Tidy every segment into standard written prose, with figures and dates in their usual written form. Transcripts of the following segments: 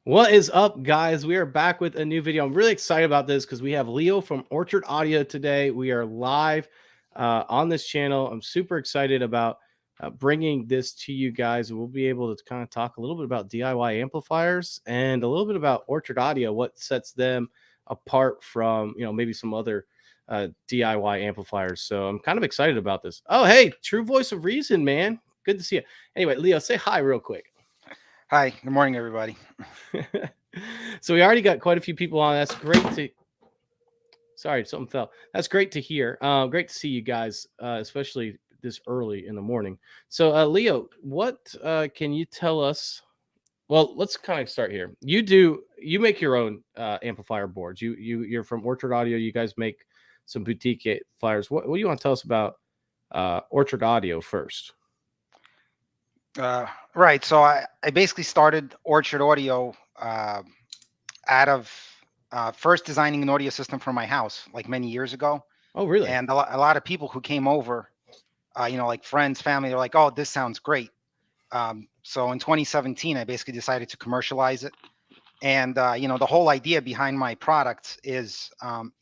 What is up, guys? We are back with a new video. I'm really excited about this because we have Leo from Orchard Audio today. We are live on this channel. I'm super excited about bringing this to you guys. We'll be able to kind of talk a little bit about DIY amplifiers and a little bit about Orchard Audio, what sets them apart from, maybe some other DIY amplifiers. So I'm kind of excited about this. Oh, hey, True Voice of Reason, man. Good to see you. Anyway, Leo, say hi real quick. Hi, good morning, everybody. So we already got quite a few people on. That's great to. Sorry, something fell. That's great to hear. Great to see you guys, especially this early in the morning. So, Leo, what can you tell us? Well, let's kind of start here. You make your own amplifier boards. You're from Orchard Audio. You guys make some boutique amplifiers. What do you want to tell us about Orchard Audio first? Right, so I basically started Orchard Audio out of first designing an audio system for my house like many years ago. Oh, really? And a lot of people who came over, like friends, family, they're like, oh, this sounds great. So in 2017, I basically decided to commercialize it. And, the whole idea behind my products is,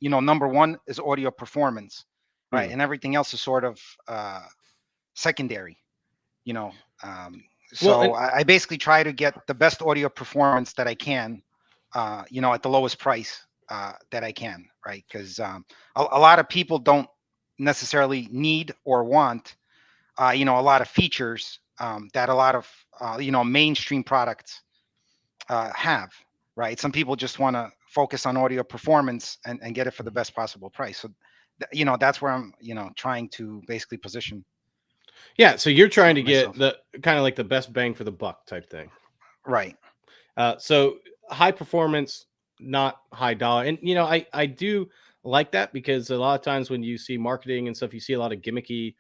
number one is audio performance, right? And everything else is sort of secondary, you know. Well, I basically try to get the best audio performance that I can, at the lowest price that I can, right? Because a lot of people don't necessarily need or want, a lot of features that a lot of, mainstream products have, right? Some people just want to focus on audio performance and get it for the best possible price. So, that's where I'm, trying to basically position yeah. So you're trying to get myself. the kind of like the best bang for the buck type thing. Right. So high performance, not high dollar. And I do like that because a lot of times when you see marketing and stuff, you see a lot of gimmicky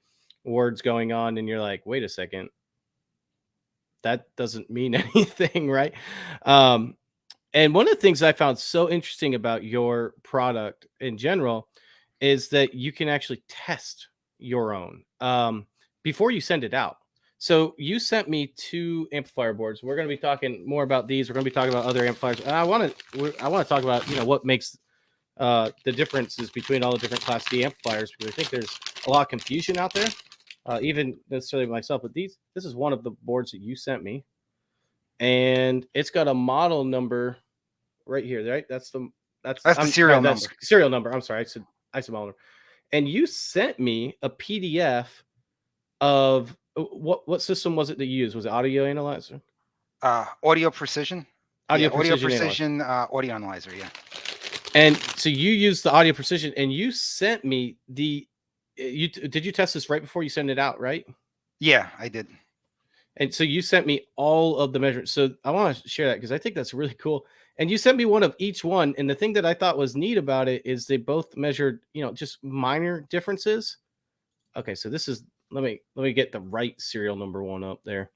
words going on, and you're like, wait a second, that doesn't mean anything, right? Um, and one of the things I found so interesting about your product in general is that you can actually test your own before you send it out. So you sent me 2 amplifier boards. We're going to be talking more about these. We're going to be talking about other amplifiers. And I want to talk about what makes the differences between all the different Class D amplifiers, because I think there's a lot of confusion out there, even necessarily myself. But this is one of the boards that you sent me, and it's got a model number right here, right? That's the That's the serial that's number. serial number. I'm sorry, I said model number. And you sent me a PDF of what system was it that you used? Was it audio analyzer? Audio precision. Yeah, Audio audio precision analyzer. precision audio analyzer. Yeah. And so you used the audio precision, and you sent me the. Did you test this right before you send it out, right? Yeah, I did. And so you sent me all of the measurements. So I want to share that because I think that's really cool. And you sent me one of each one. And the thing that I thought was neat about it is they both measured, just minor differences. Okay, so this is let me get the right serial number one up there.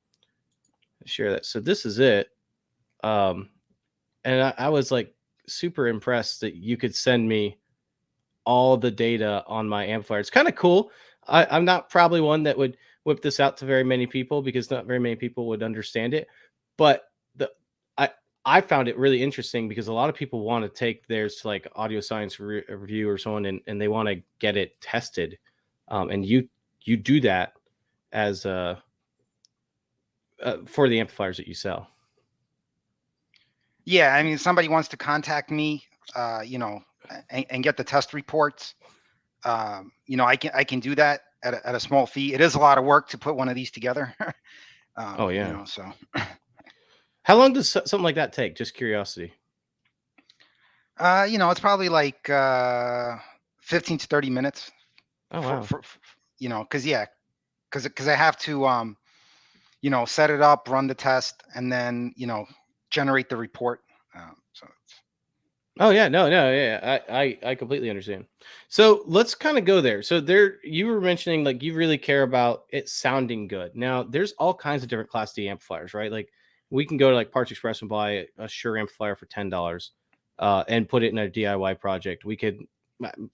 Share that. So this is it. And I was like super impressed that you could send me all the data on my amplifier. It's kind of cool. I'm not probably one that would whip this out to very many people because not very many people would understand it. But I found it really interesting because a lot of people want to take theirs to like Audio Science Review or someone, and they want to get it tested. And you do that as for the amplifiers that you sell. Yeah, I mean, if somebody wants to contact me, and get the test reports, I can do that at a small fee. It is a lot of work to put one of these together. Oh yeah. So How long does something like that take? Just curiosity. it's probably like 15 to 30 minutes. Oh wow. Because I have to set it up, run the test, and then generate the report. So Oh yeah, no, yeah, I completely understand. So let's kind of go there. So you were mentioning like you really care about it sounding good. Now there's all kinds of different Class D amplifiers, right? Like we can go to like Parts Express and buy a Shure amplifier for $10, and put it in a DIY project. We could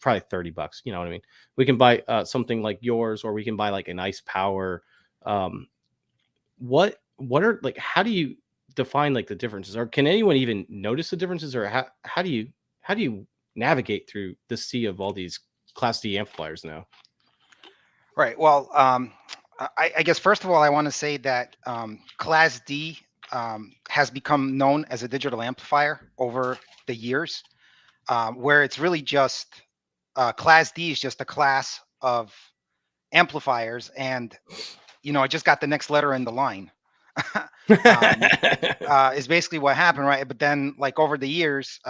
probably $30. You know what I mean? We can buy something like yours, or we can buy like a nice power. What are like? How do you define like the differences, or can anyone even notice the differences, or how do you navigate through the sea of all these Class D amplifiers now? Right. Well, I guess first of all, I want to say that Class D has become known as a digital amplifier over the years, where it's really just Class D is just a class of amplifiers, and it just got the next letter in the line. Is basically what happened, right? But then, like over the years,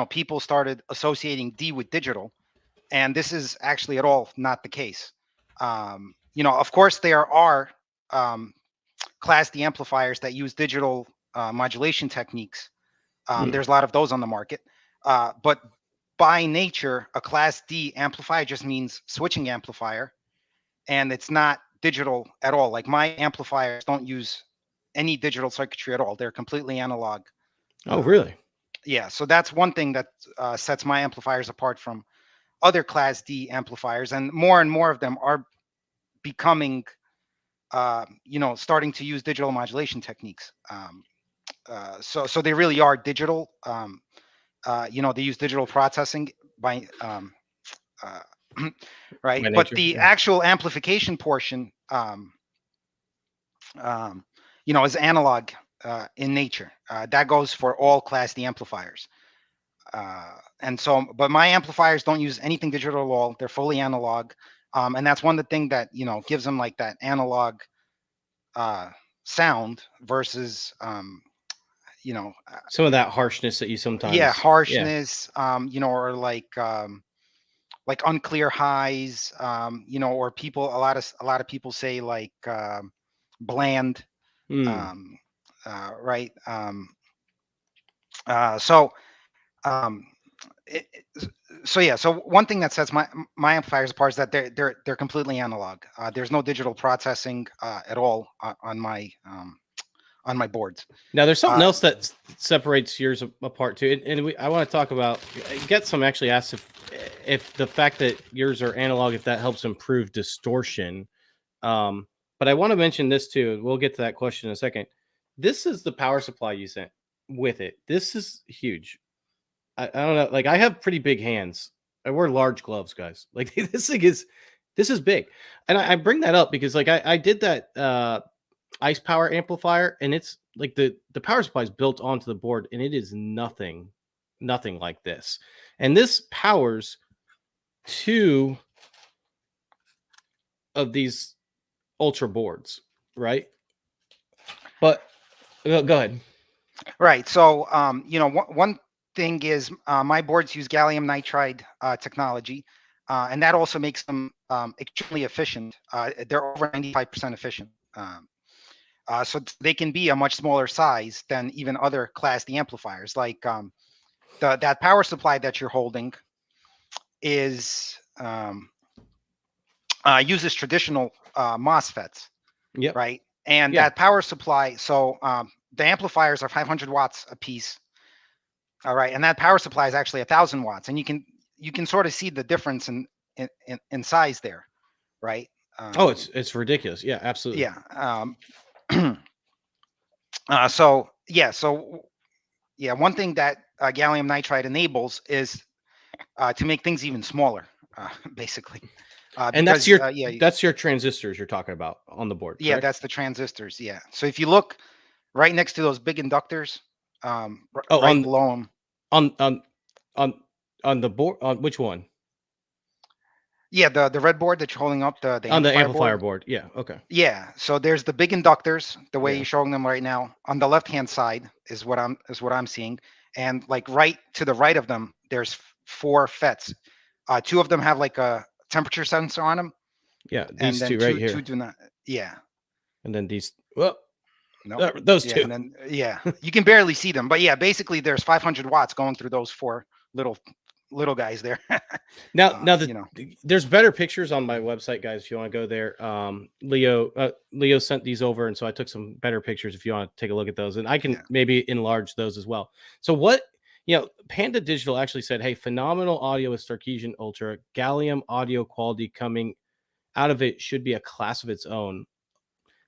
people started associating D with digital, and this is actually at all not the case. Of course, there are Class D amplifiers that use digital modulation techniques. There's a lot of those on the market, but by nature, a Class D amplifier just means switching amplifier, and it's not digital at all. Like my amplifiers don't use any digital circuitry at all. They're completely analog. Oh, really? Yeah. So that's one thing that sets my amplifiers apart from other Class D amplifiers, and more of them are becoming, starting to use digital modulation techniques. So they really are digital. They use digital processing by right. By But nature, the yeah. actual amplification portion, is analog in nature. That goes for all Class D amplifiers. But my amplifiers don't use anything digital at all. They're fully analog. And that's one of the things that, gives them like that analog sound versus, Some of that harshness that you sometimes, harshness, or like unclear highs, or a lot of people say like bland, right. So um, so one thing that sets my amplifiers apart is that they're completely analog. There's no digital processing at all on my boards. Now, there's something else that separates yours apart too, and I want to talk about. Get some actually asked if the fact that yours are analog, if that helps improve distortion. But I want to mention this too. We'll get to that question in a second. This is the power supply you sent with it. This is huge. I don't know. Like, I have pretty big hands. I wear large gloves, guys. Like this is big, and I bring that up because like I did that ice power amplifier, and it's like the power supply is built onto the board, and it is nothing like this. And this powers 2 of these ultra boards, right? But go ahead. Right. So one thing is my boards use gallium nitride technology, and that also makes them extremely efficient. They're over 95% efficient. So they can be a much smaller size than even other Class D amplifiers. Like that power supply that you're holding is uses traditional MOSFETs. Yep. Right. And that power supply, so the amplifiers are 500 watts a piece. All right. And that power supply is actually 1,000 watts. And you can sort of see the difference in size there. Right. It's ridiculous. Yeah, absolutely. Yeah. One thing that gallium nitride enables is to make things even smaller, basically. And that's your transistors you're talking about on the board. Yeah, correct? that's the transistors. Yeah. So if you look right next to those big inductors, right below them. On the board, on which one? Yeah, the red board that you're holding up, the on the amplifier board. Yeah. Okay. Yeah. So there's the big inductors, the way you're showing them right now. On the left hand side is what I'm seeing, and like right to the right of them, there's 4 FETs. 2 of them have like a temperature sensor on them. Yeah, these two right here. 2 do not. Yeah. And then these. Well, no, those 2. And then you can barely see them, but yeah, basically there's 500 watts going through those 4 little guys there. now there's better pictures on my website, guys, if you want to go there. Leo sent these over, and so I took some better pictures if you want to take a look at those, and I can maybe enlarge those as well. So what Panda Digital actually said, hey, phenomenal audio with Starkesian Ultra, gallium audio quality coming out of it should be a class of its own.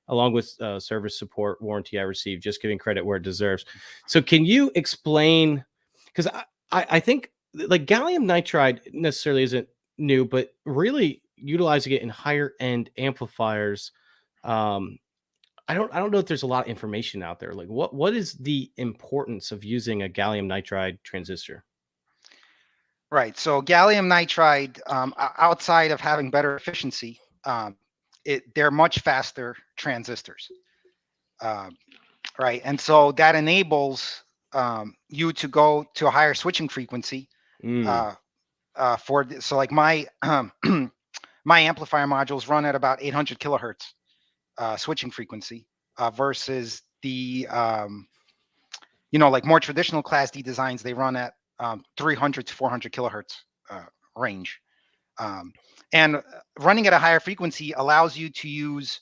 along with service support warranty I received, just giving credit where it deserves. So can you explain, because I think like gallium nitride necessarily isn't new, but really utilizing it in higher end amplifiers, I don't know if there's a lot of information out there. Like what is the importance of using a gallium nitride transistor? Right. So gallium nitride, outside of having better efficiency, they're much faster transistors. Um, right. And so that enables you to go to a higher switching frequency. Mm. Uh, so like my my amplifier modules run at about 800 kilohertz switching frequency versus the like more traditional Class D designs, they run at 300 to 400 kilohertz range. Um, and running at a higher frequency allows you to use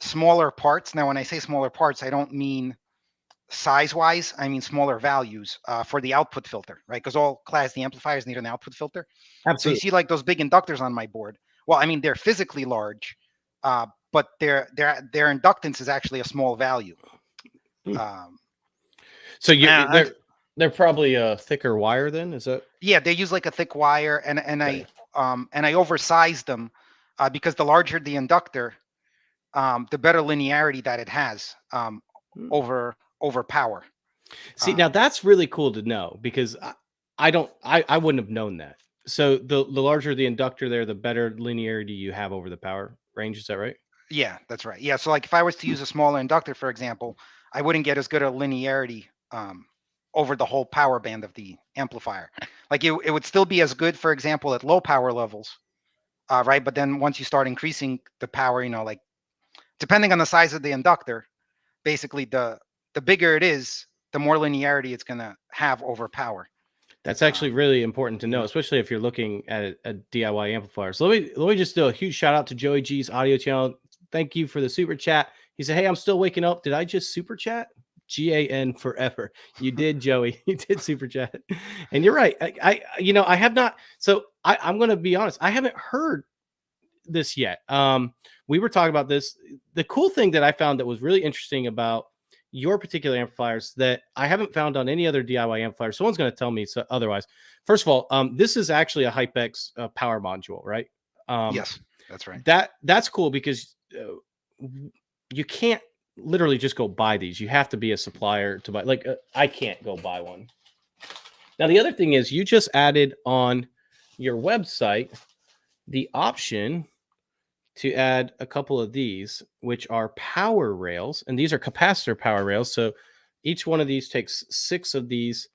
smaller parts. Now, when I say smaller parts, I don't mean size-wise. I mean smaller values for the output filter, right? Because all Class D amplifiers need an output filter. So you Absolutely. see like those big inductors on my board. Well, I mean, they're physically large, but their inductance is actually a small value. Hmm. Um, So and they're probably a thicker wire then, is that? Yeah, they use like a thick wire, and Okay. I oversized them because the larger the inductor, the better linearity that it has Hmm. over power. See, now that's really cool to know because I wouldn't have known that. So the larger the inductor there, the better linearity you have over the power range. Is that right? Yeah, that's right. Yeah, so like if I was to use a smaller inductor, for example, I wouldn't get as good a linearity over the whole power band of the amplifier. Like it would still be as good, for example, at low power levels, right? But then once you start increasing the power, like depending on the size of the inductor, basically the bigger it is, the more linearity it's going to have over power. That's actually really important to know, Yeah. especially if you're looking at a DIY amplifier. So let me just do a huge shout out to Joey G's audio channel. Thank you for the super chat. He said, "Hey, I'm still waking up. Did I just super chat? GAN forever." You did, Joey. You did super chat, and you're right. I have not. So I'm going to be honest. I haven't heard this yet. We were talking about this. The cool thing that I found that was really interesting about your particular amplifiers that I haven't found on any other DIY amplifier. Someone's going to tell me so otherwise. First of all, this is actually a HypeX power module, right? Yes, that's right. That's cool because you can't literally just go buy these. You have to be a supplier to buy. Like I can't go buy one. Now the other thing is you just added on your website the option to add a couple of these, which are power rails, and these are capacitor power rails. So each one of these takes 6 of these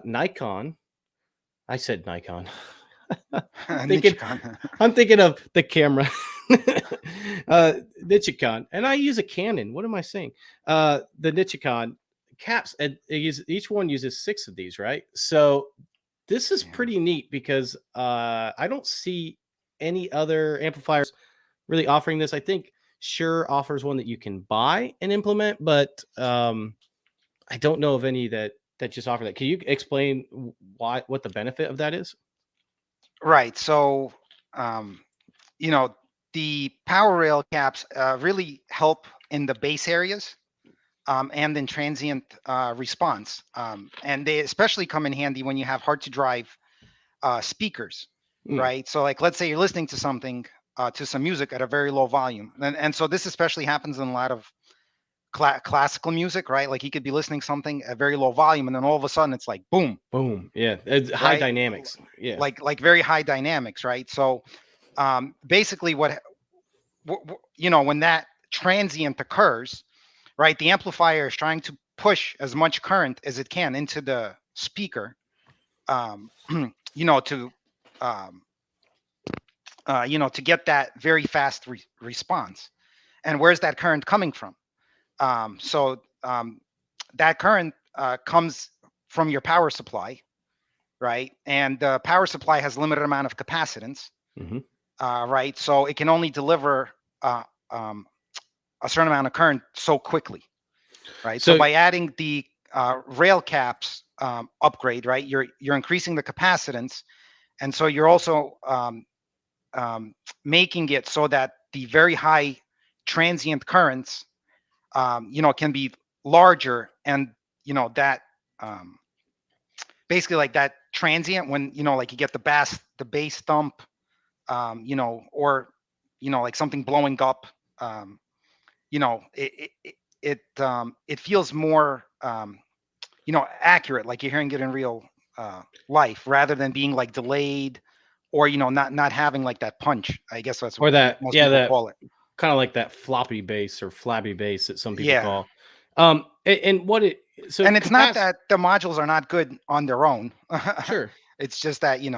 Nikon. I said Nikon. I'm thinking, I'm thinking of the camera, Nichicon, and I use a Canon. What am I saying? The Nichicon caps, and each one uses 6 of these, right? So this is pretty neat because I don't see any other amplifiers really offering this. I think Shure offers one that you can buy and implement, but I don't know of any that just offer that. Can you explain what the benefit of that is? Right. So, the power rail caps really help in the bass areas and in transient response. And they especially come in handy when you have hard to drive speakers, Mm. right? So, like, let's say you're listening to something, to some music at a very low volume. And so this especially happens in a lot of classical music, right? Like he could be listening something at very low volume, and then all of a sudden it's like boom, Boom. Yeah. It's high right? dynamics. Yeah. Like very high dynamics, right? So basically, when that transient occurs, right, the amplifier is trying to push as much current as it can into the speaker, um, to um, to get that very fast response. And where's that current coming from? So that current comes from your power supply, right? And the power supply has a limited amount of capacitance, Mm-hmm. right? So it can only deliver a certain amount of current so quickly, right? So So by adding the rail caps upgrade, right, you're increasing the capacitance, and so you're also making it so that the very high transient currents, can be larger, and that basically like that transient when like you get the bass thump, or like something blowing up, it feels more accurate, like you're hearing it in real life, rather than being like delayed, or not having like that punch. I guess that's Or what that, most yeah, people that call it. kind of like that floppy bass or flabby bass that some people Yeah. call. And what it so And it's not capacitor, that the modules are not good on their own. sure, It's just that the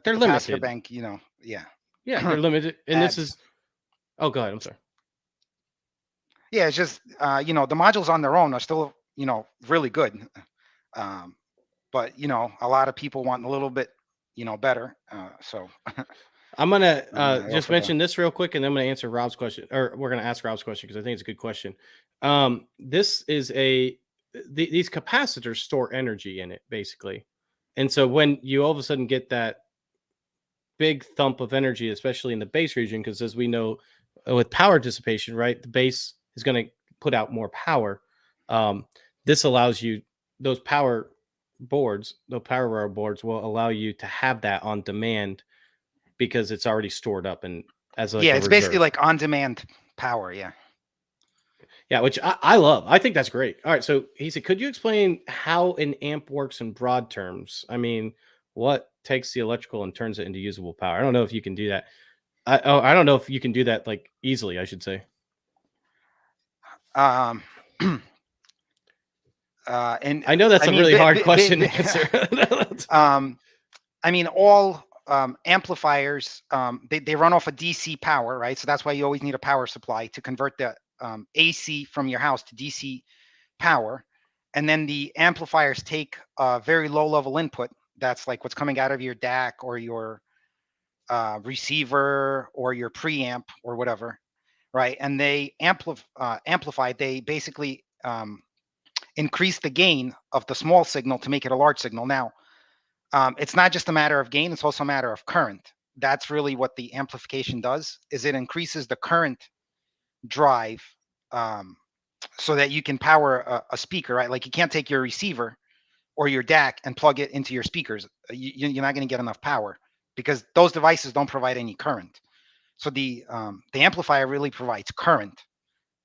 they're capacitor limited. bank, yeah. Yeah, they're limited. And this Adds. is, oh, go ahead. I'm sorry. Yeah, it's just the modules on their own are still really good, um, but a lot of people want a little bit better. So I'm gonna I just offer the. mention this real quick, and then I'm gonna answer Rob's question, or we're gonna ask Rob's question because I think it's a good question. This is these capacitors store energy in it, basically, and so when you all of a sudden get that big thump of energy, especially in the bass region, because as we know with power dissipation, right, the bass is going to put out more power. Um, this allows you those power boards, the power rail boards will allow you to have that on demand because it's already stored up and as like Yeah, a it's basically reserve. like on demand power. Yeah. Yeah, which I love. I think that's great. All right, so he said, could you explain how an amp works in broad terms? I mean, what takes the electrical and turns it into usable power? I don't know if you can do that. I don't know if you can do that like easily, I should say. Um, and I know that's I a mean, really hard question to answer. I mean, all amplifiers, they run off a DC power, right? So that's why you always need a power supply to convert the AC from your house to DC power. And then the amplifiers take a very low level input. That's like what's coming out of your DAC or your receiver or your preamp or whatever, right? And they amplify. They basically increase the gain of the small signal to make it a large signal. Now, it's not just a matter of gain; it's also a matter of current. That's really what the amplification does. Is it increases the current drive, so that you can power a speaker, right? Like you can't take your receiver or your DAC and plug it into your speakers. You're not going to get enough power because those devices don't provide any current. So the amplifier really provides current.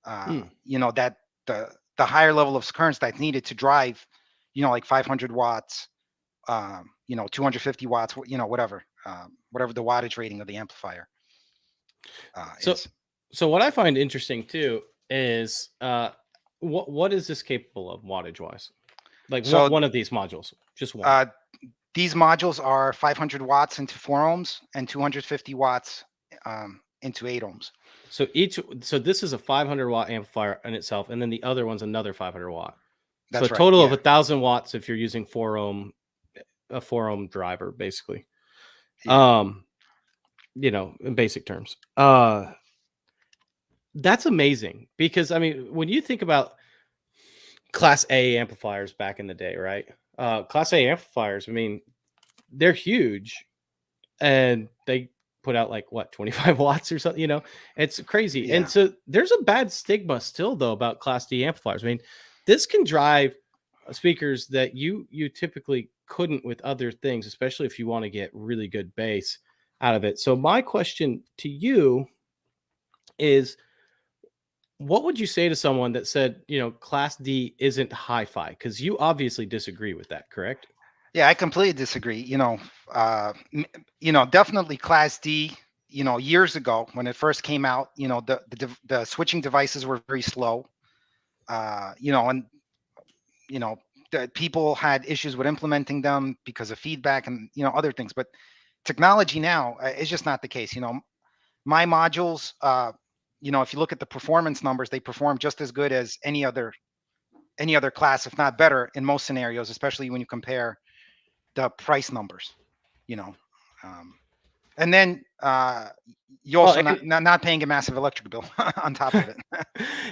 That the higher level of currents that's needed to drive, like 500 watts, 250 watts, whatever the wattage rating of the amplifier so, is. so what I find interesting too is what is this capable of wattage wise? Like So one of these modules, just one. these modules are 500 watts into 4 ohms and 250 watts into 8 ohms. So this is a 500 watt amplifier in itself, and then the other one's another 500 watt. That's so a right. total Yeah. of 1,000 watts if you're using a 4 ohm driver, basically. Yeah. In basic terms. That's amazing because I mean, when you think about Class A amplifiers back in the day, right? Class A amplifiers, I mean, they're huge and they put out like what 25 watts or something, it's crazy. Yeah. And so there's a bad stigma still though about Class D amplifiers. I mean, this can drive speakers that you typically couldn't with other things, especially if you want to get really good bass out of it. So my question to you is, what would you say to someone that said, Class D isn't hi-fi? Because you obviously disagree with that, correct? Yeah, I completely disagree. Definitely Class D. Years ago when it first came out, the switching devices were very slow. And the people had issues with implementing them because of feedback and other things. But technology now is just not the case. My modules, if you look at the performance numbers, they perform just as good as any other class, if not better, in most scenarios, especially when you compare the price numbers. And then you also not paying a massive electric bill on top of it.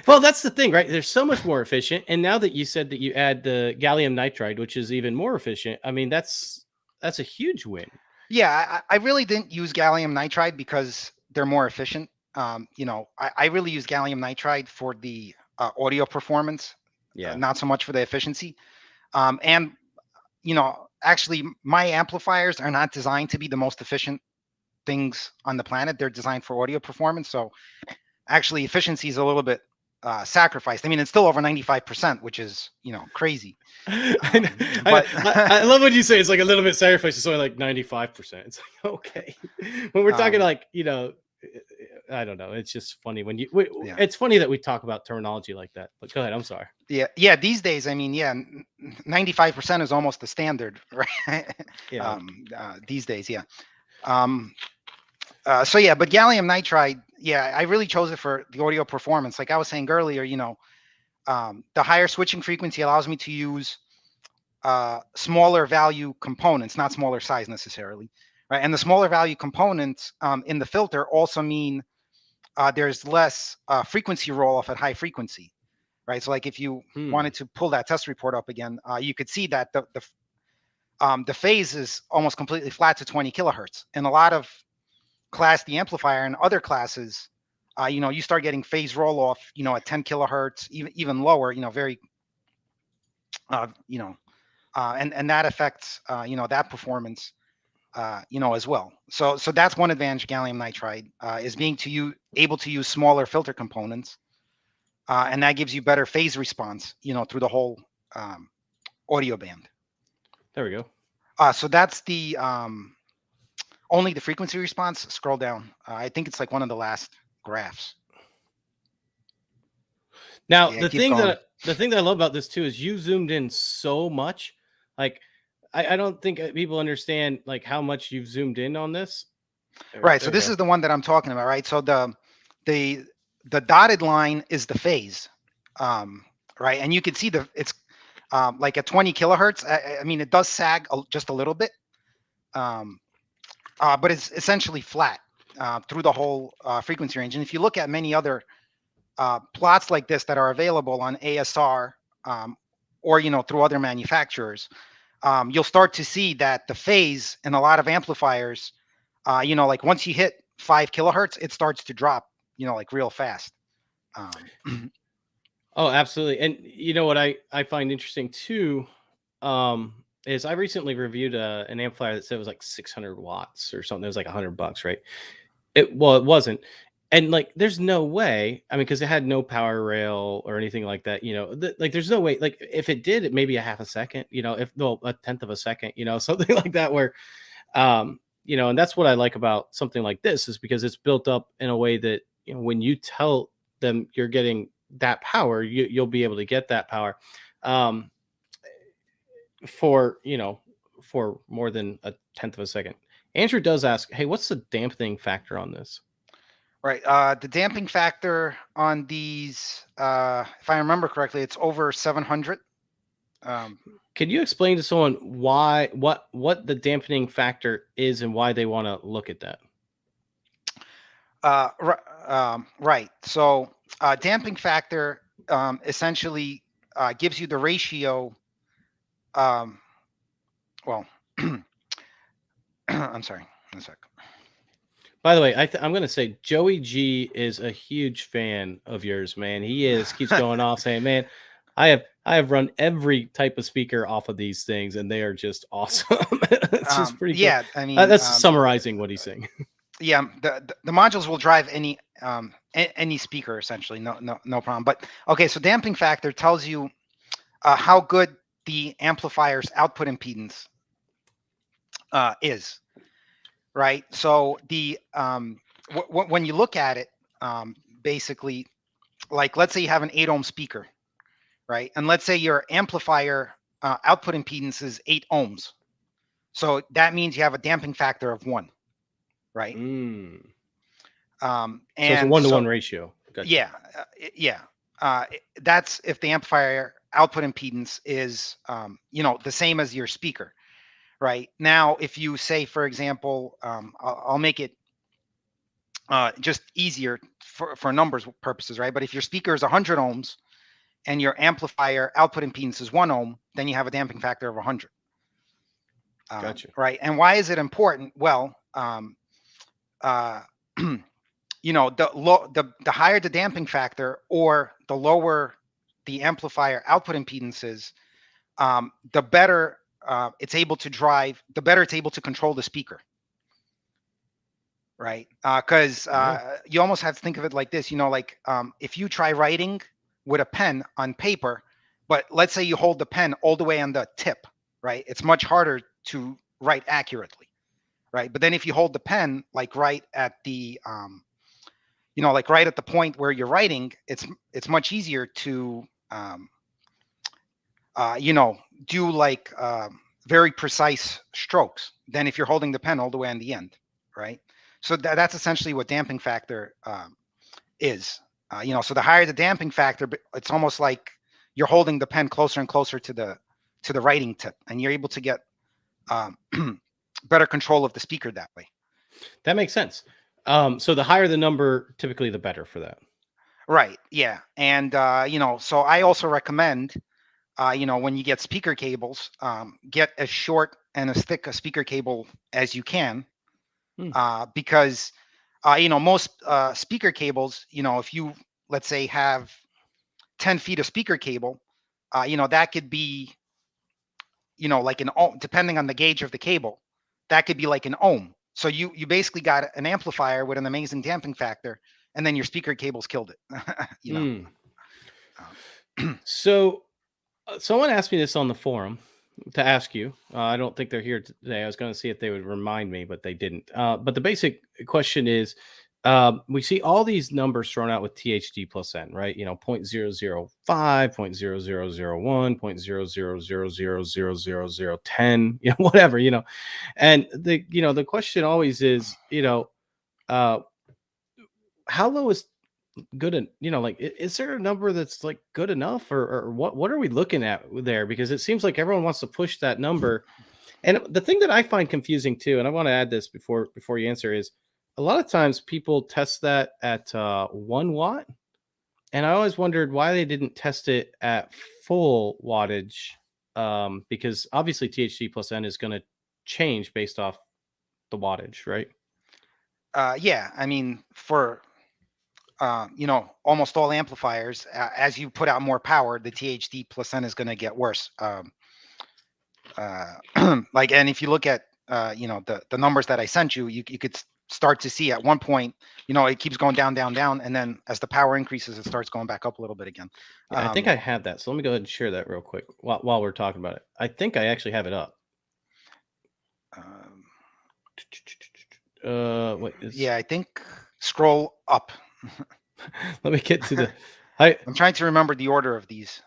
Well, that's the thing, right? They're so much more efficient. And now that you said that you add the gallium nitride, which is even more efficient, I mean, that's a huge win. Yeah, I really didn't use gallium nitride because they're more efficient. you know, I really use gallium nitride for the audio performance, Yeah. not so much for the efficiency. And you know, actually, my amplifiers are not designed to be the most efficient things on the planet. They're designed for audio performance. So actually, efficiency is a little bit sacrificed. I mean, it's still over 95%, which is, you know, crazy. But I love when you say it's like a little bit sacrificed. It's only like 95%. It's like, okay. When we're talking like, you know, I don't know. It's just funny when yeah. it's funny that we talk about terminology like that. But go ahead. I'm sorry. Yeah. These days, I mean, yeah, 95% is almost the standard, right? Yeah. These days, yeah. So yeah, but gallium nitride, yeah, I really chose it for the audio performance. Like I was saying earlier, you know, the higher switching frequency allows me to use smaller value components, not smaller size necessarily, right? And the smaller value components in the filter also mean there's less frequency roll off at high frequency, right? So like if you wanted to pull that test report up again, you could see that the phase is almost completely flat to 20 kilohertz. And a lot of Class D amplifier and other classes, you know, you start getting phase roll off, you know, at 10 kilohertz, even lower, you know, very, you know, and that affects, you know, that performance, you know, as well. So that's one advantage gallium nitride is being able to use smaller filter components, and that gives you better phase response, you know, through the whole audio band. There we go. So that's the only the frequency response. Scroll down. I think it's like one of the last graphs. Now, Yeah, the thing that I love about this too is you zoomed in so much. Like, I don't think people understand like how much you've zoomed in on this. Right. So this is the one that I'm talking about, right? So the dotted line is the phase, right? And you can see it's like at 20 kilohertz. I mean, it does sag just a little bit, but it's essentially flat through the whole frequency range. And if you look at many other plots like this that are available on ASR, or you know, through other manufacturers, you'll start to see that the phase in a lot of amplifiers, you know, like once you hit 5 kilohertz, it starts to drop, you know, like real fast. Oh, absolutely. And you know what I find interesting too, is I recently reviewed an amplifier that said it was like 600 watts or something. It was like $100, right? It wasn't. And like, there's no way. I mean, because it had no power rail or anything like that. You know, like there's no way. Like if it did, it maybe a half a second. You know, if no, a tenth of a second. You know, something like that. Where, you know, and that's what I like about something like this is because it's built up in a way that, you know, when you tell them you're getting that power, you'll be able to get that power, for, you know, for more than a tenth of a second. Andrew does ask, hey, what's the dampening factor on this? Right. The damping factor on these, if I remember correctly, it's over 700. Can you explain to someone why what the dampening factor is and why they want to look at that? Right. So damping factor essentially gives you the ratio. Well, I'm sorry. One sec. By the way, I'm going to say Joey G is a huge fan of yours, man. He keeps going off saying, man, I have run every type of speaker off of these things, and they are just awesome. It's just pretty cool. Yeah, I mean, that's summarizing what he's saying. Yeah, the modules will drive any speaker essentially, no problem. But okay, so damping factor tells you how good the amplifier's output impedance is, right? So the when you look at it, basically, like let's say you have an 8 ohm speaker, right? And let's say your amplifier output impedance is 8 ohms. So that means you have a damping factor of 1, right? And so it's a 1-to-1 ratio. Gotcha. Yeah, yeah. That's if the amplifier output impedance is, you know, the same as your speaker, right? Now, if you say, for example, I'll make it just easier for numbers purposes, right? But if your speaker is 100 ohms and your amplifier output impedance is 1 ohm, then you have a damping factor of 100. Gotcha. Right. And why is it important? Well, you know, the higher the damping factor or the lower the amplifier output impedance is, the better it's able to drive, the better it's able to control the speaker. Right. Because you almost have to think of it like this, you know, like if you try writing with a pen on paper, but let's say you hold the pen all the way on the tip, right? It's much harder to write accurately, right? But then if you hold the pen like right at the, you know, like right at the point where you're writing, it's much easier to, you know, do like very precise strokes than if you're holding the pen all the way on the end, right? So that's essentially what damping factor is. You know, so the higher the damping factor, it's almost like you're holding the pen closer and closer to the writing tip, and you're able to get better control of the speaker that way. That makes sense. So the higher the number, typically the better for that. Right. Yeah. And you know, so I also recommend, you know, when you get speaker cables, get as short and as thick a speaker cable as you can. Because you know, most speaker cables, you know, if you, let's say, have 10 feet of speaker cable, you know, that could be, you know, like an ohm, depending on the gauge of the cable, that could be like an ohm. So you basically got an amplifier with an amazing damping factor, and then your speaker cables killed it. You know. So someone asked me this on the forum to ask you. I don't think they're here today. I was going to see if they would remind me, but they didn't. But the basic question is, we see all these numbers thrown out with THD plus N, right? You know, 0.005, 0.0001, 0.00000010, you know, whatever, you know. And the question always is, you know, how low is good? And, you know, like, is there a number that's like good enough, or what are we looking at there? Because it seems like everyone wants to push that number. And the thing that I find confusing too, and I want to add this before you answer, is a lot of times people test that at 1 watt, and I always wondered why they didn't test it at full wattage, because obviously THD plus N is going to change based off the wattage, right? Yeah, I mean, for you know, almost all amplifiers, as you put out more power, the THD plus N is going to get worse. Like, and if you look at you know, the numbers that I sent you, you could start to see at one point, you know, it keeps going down, down, down, and then as the power increases, it starts going back up a little bit again. Yeah, I think I have that. So let me go ahead and share that real quick while we're talking about it. I think I actually have it up. Yeah, I think scroll up. Let me get to the. I'm trying to remember the order of these.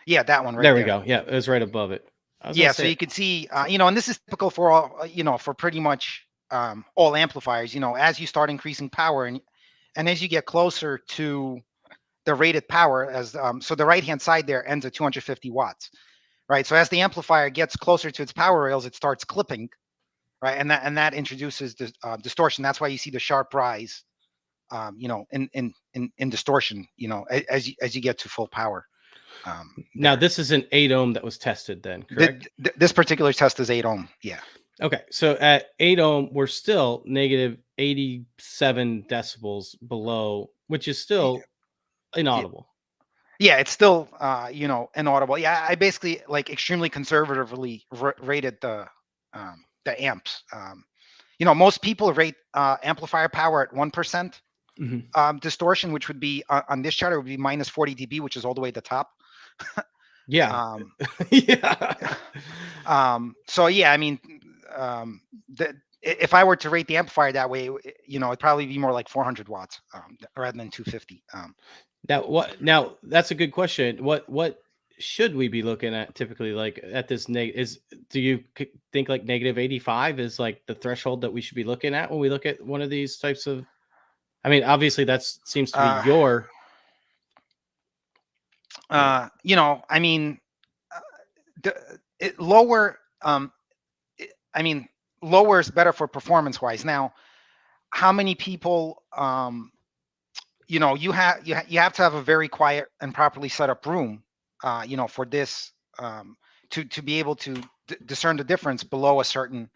Yeah, that one right there. There we go. Yeah, it was right above it. Yeah, so you could see, you know, and this is typical for all, you know, for pretty much all amplifiers. You know, as you start increasing power, and as you get closer to the rated power, as so the right hand side there ends at 250 watts, right? So as the amplifier gets closer to its power rails, it starts clipping, right? And that introduces the distortion. That's why you see the sharp rise, you know, in distortion, you know, as you get to full power. Now this is an 8 ohm that was tested then, correct? This particular test is 8 ohm. Yeah. Okay, so at 8 ohm, we're still negative 87 decibels below, which is still inaudible. Yeah, it's still you know, inaudible. Yeah, I basically like extremely conservatively rated the amps. You know, most people rate amplifier power at 1% distortion, which would be on this chart, it would be minus 40 dB, which is all the way at the top. Yeah. Yeah. So yeah, I mean, if I were to rate the amplifier that way, you know, it'd probably be more like 400 watts rather than 250. Now that's a good question. What should we be looking at typically, like at this do you think like negative 85 is like the threshold that we should be looking at when we look at one of these types of, I mean, obviously that seems to be your you know, I mean, lower I mean, lower is better for performance wise. Now, how many people you know, you have to have a very quiet and properly set up room, you know, for this to be able to discern the difference below a certain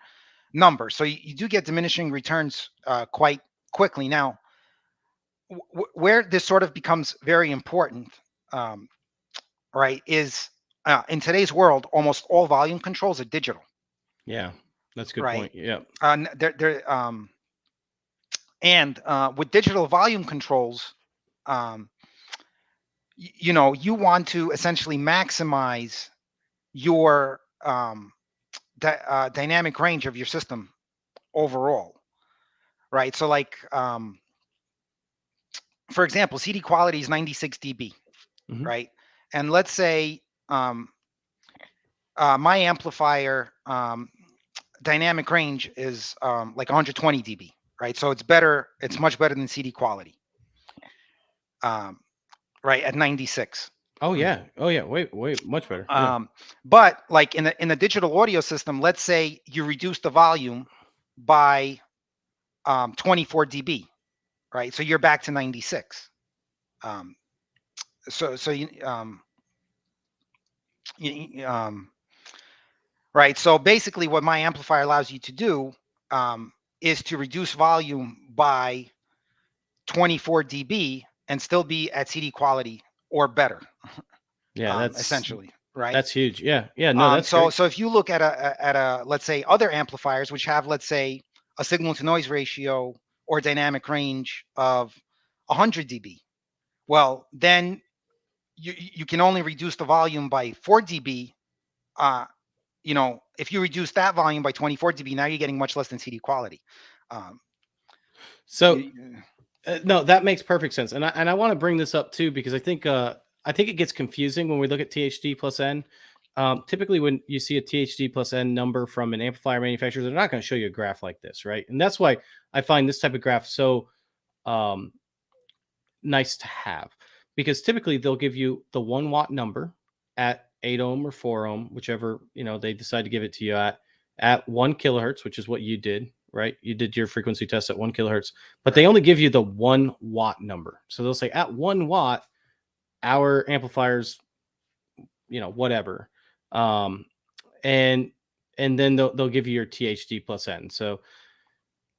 number. So you do get diminishing returns quite quickly. Now, where this sort of becomes very important, right, is in today's world, almost all volume controls are digital. Yeah, that's a good Right. point. Yeah. And with digital volume controls, um, you want to essentially maximize your dynamic range of your system overall, right? So, like, for example, CD quality is 96 dB, Hmm. right? And let's say my amplifier dynamic range is like 120 dB, right? So it's better. It's much better than CD quality, um, right? At 96. Oh yeah. Oh yeah. Way much better. Yeah. But like in the digital audio system, let's say you reduce the volume by 24 dB, right? So you're back to 96. Um, so right. So basically, what my amplifier allows you to do is to reduce volume by 24 dB and still be at CD quality or better, Yeah. essentially, right? That's huge. Yeah. Yeah. No, that's great. So if you look at a let's say other amplifiers which have, let's say, a signal to noise ratio or dynamic range of 100 dB, well, then you can only reduce the volume by 4 dB. If you reduce that volume by 24 dB, now you're getting much less than CD quality. Um, So you, no, that makes perfect sense, and I want to bring this up too because I think it gets confusing when we look at THD plus N. Typically, when you see a THD plus N number from an amplifier manufacturer, they're not going to show you a graph like this, right? And that's why I find this type of graph so um, nice to have, because typically they'll give you the 1 watt number at 8 ohm or 4 ohm, whichever they decide to give it to you at 1 kilohertz, which is what you did, right? You did your frequency test at 1 kilohertz, but they only give you the 1 watt number. So they'll say at 1 watt, our amplifiers, whatever, um, and then they'll give you your THD plus N. So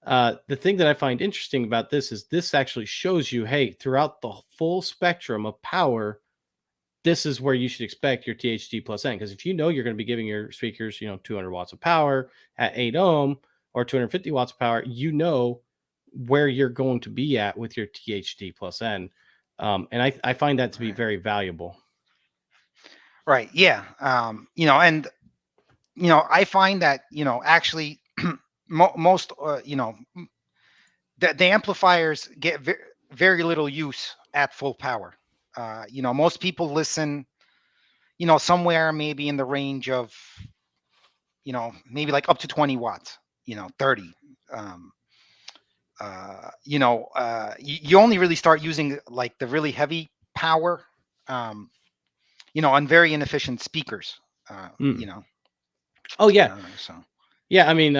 the thing that I find interesting about this is this actually shows you, hey, throughout the full spectrum of power, this is where you should expect your THD plus N. Because if you know you're going to be giving your speakers, 200 watts of power at 8 ohm or 250 watts of power, you know where you're going to be at with your THD plus N. And I find that to be very valuable. right. Yeah. And I find that actually most the amplifiers get very little use at full power. Most people listen, somewhere maybe in the range of, maybe like up to 20 watts, 30. You only really start using like the really heavy power, on very inefficient speakers, Oh yeah. so. Yeah, I mean,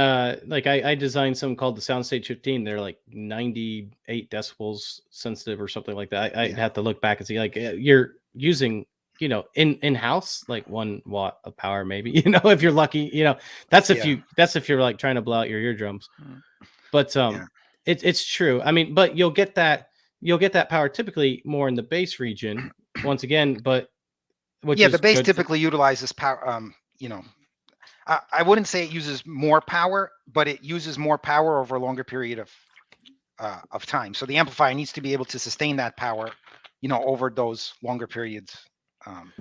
like I designed something called the Soundstage 15. They're like 98 decibels sensitive or something like that. I'd have to look back and see, like, you're using, in house like 1 watt of power, maybe, if you're lucky, that's if you're like trying to blow out your eardrums. But it's true. I mean, but you'll get that power typically more in the bass region once again, but which is the bass good typically utilizes power. I wouldn't say it uses more power, but it uses more power over a longer period of time. So the amplifier needs to be able to sustain that power, over those longer periods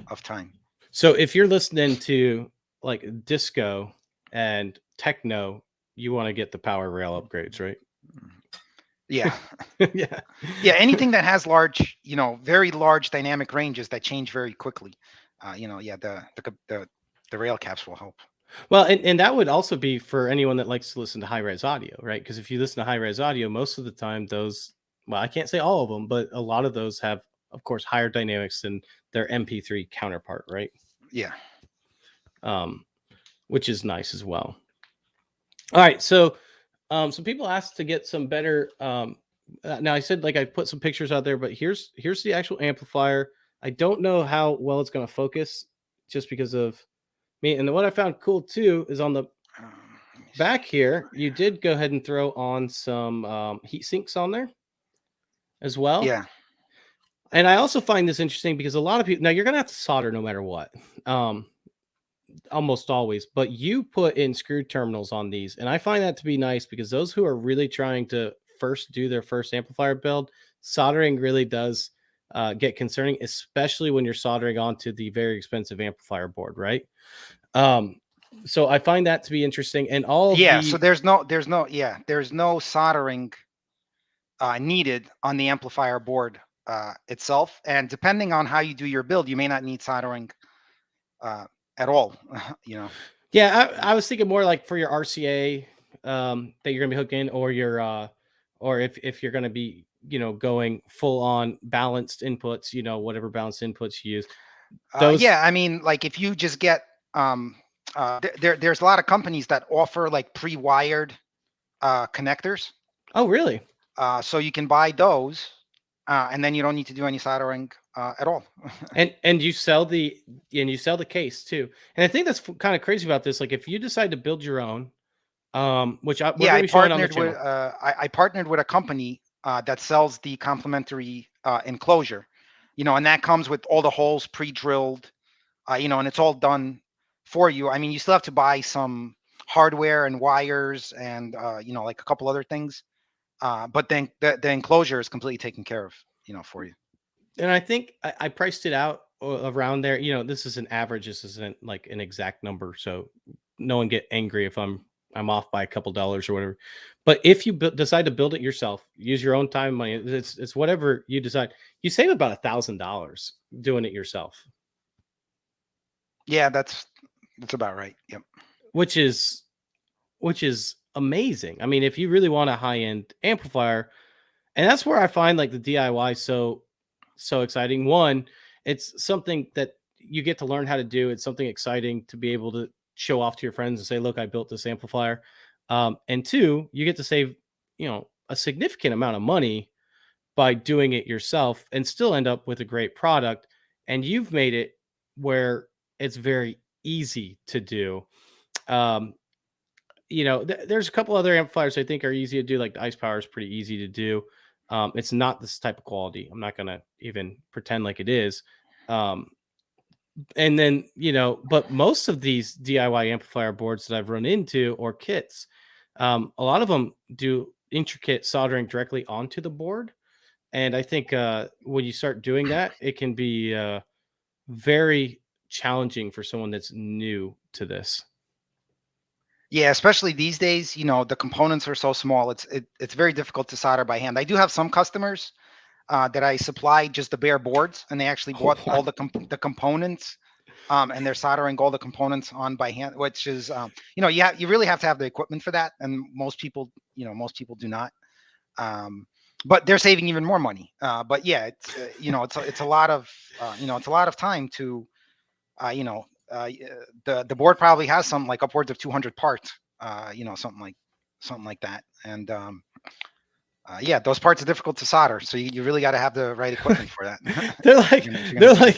of time. So if you're listening to like disco and techno, you want to get the power rail upgrades, right? Yeah. Yeah. Yeah. Anything that has large, very large dynamic ranges that change very quickly. The rail caps will help. Well, and that would also be for anyone that likes to listen to high-res audio, right? Because if you listen to high-res audio, most of the time those, well, I can't say all of them, but a lot of those have, of course, higher dynamics than their MP3 counterpart, right? Yeah. Which is nice as well. All right, so some people asked to get some better. Now I said, like, I put some pictures out there, but here's the actual amplifier. I don't know how well it's going to focus, just because of me. And what I found cool too is on the back here, you did go ahead and throw on some heat sinks on there as well. Yeah. And I also find this interesting because a lot of people, now you're going to have to solder no matter what, almost always, but you put in screw terminals on these. And I find that to be nice because those who are really trying to first do their first amplifier build, soldering really does get concerning, especially when you're soldering onto the very expensive amplifier board, right? So I find that to be interesting. And all of Yeah. So the, there's no soldering needed on the amplifier board itself. And depending on how you do your build, you may not need soldering at all. You know. yeah, I was thinking more like for your RCA that you're gonna be hooking, or your or if you're gonna be, going full on balanced inputs, whatever balanced inputs you use. Those. Yeah, I mean, like if you just get there's a lot of companies that offer like pre-wired connectors. Oh, really? So you can buy those, and then you don't need to do any soldering at all. And you sell the case too. And I think that's kind of crazy about this. Like if you decide to build your own, which we're Yeah, gonna I be showing on the partnered with channel. I partnered with a company that sells the complementary enclosure, and that comes with all the holes pre-drilled, and it's all done for you. I mean, you still have to buy some hardware and wires and like a couple other things, but then the enclosure is completely taken care of, for you. And I think I priced it out around there. This is an average. This isn't like an exact number, so no one get angry if I'm off by a couple dollars or whatever. But if you decide to build it yourself, use your own time, money. It's whatever you decide. You save about $1,000 doing it yourself, Yeah, that's about right. Yep. which is amazing. I mean, if you really want a high end amplifier, and that's where I find like the DIY so exciting. One, it's something that you get to learn how to do. It's something exciting to be able to show off to your friends and say, "Look, I built this amplifier." And two, you get to save, a significant amount of money by doing it yourself, and still end up with a great product. And you've made it where it's very easy to do. Um, there's a couple other amplifiers I think are easy to do, like the Ice Power is pretty easy to do. It's not this type of quality. I'm not gonna even pretend like it is. Um, and then, but most of these DIY amplifier boards that I've run into, or kits, a lot of them do intricate soldering directly onto the board. And I think when you start doing that, it can be very challenging for someone that's new to this. Yeah, especially these days, the components are so small. It's very difficult to solder by hand. I do have some customers that I supply just the bare boards, and they actually bought all the components, and they're soldering all the components on by hand, which is, you really have to have the equipment for that, and most people do not. But they're saving even more money. But yeah, it's a lot of it's a lot of time to the board probably has some like upwards of 200 parts, something like that, and yeah, those parts are difficult to solder, so you really got to have the right equipment for that. they're like You're gonna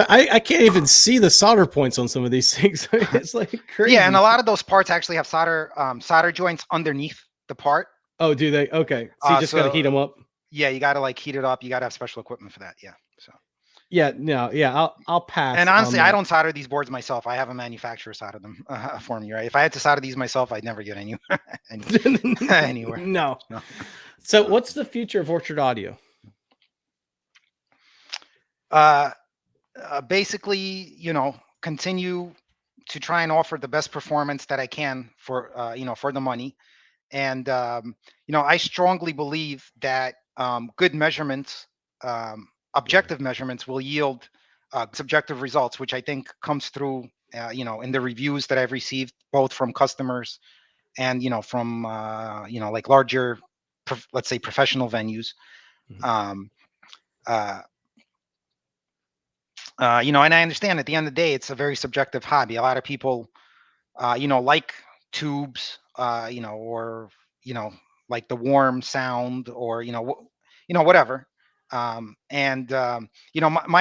I can't even see the solder points on some of these things. It's like crazy. Yeah, and a lot of those parts actually have solder joints underneath the part. Oh, do they? Okay, so you just got to heat them up. Yeah, you got to like heat it up. You got to have special equipment for that. Yeah. So. Yeah, no, yeah, I'll pass. And honestly, I don't solder these boards myself. I have a manufacturer solder them for me. Right? If I had to solder these myself, I'd never get anywhere. No. So, what's the future of Orchard Audio? Basically, continue to try and offer the best performance that I can for for the money. And I strongly believe that good measurements, objective measurements, will yield subjective results, which I think comes through in the reviews that I've received, both from customers and from like larger, let's say, professional venues. And I understand at the end of the day, it's a very subjective hobby. A lot of people like tubes, or like the warm sound, or whatever. My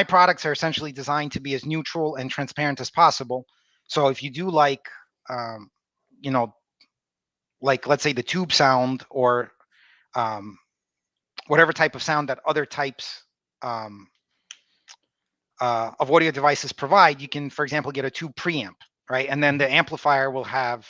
products are essentially designed to be as neutral and transparent as possible. So if you do like, um, you know, like let's say the tube sound or whatever type of sound that other types um, of audio devices provide, you can, for example, get a tube preamp, right? And then the amplifier will have,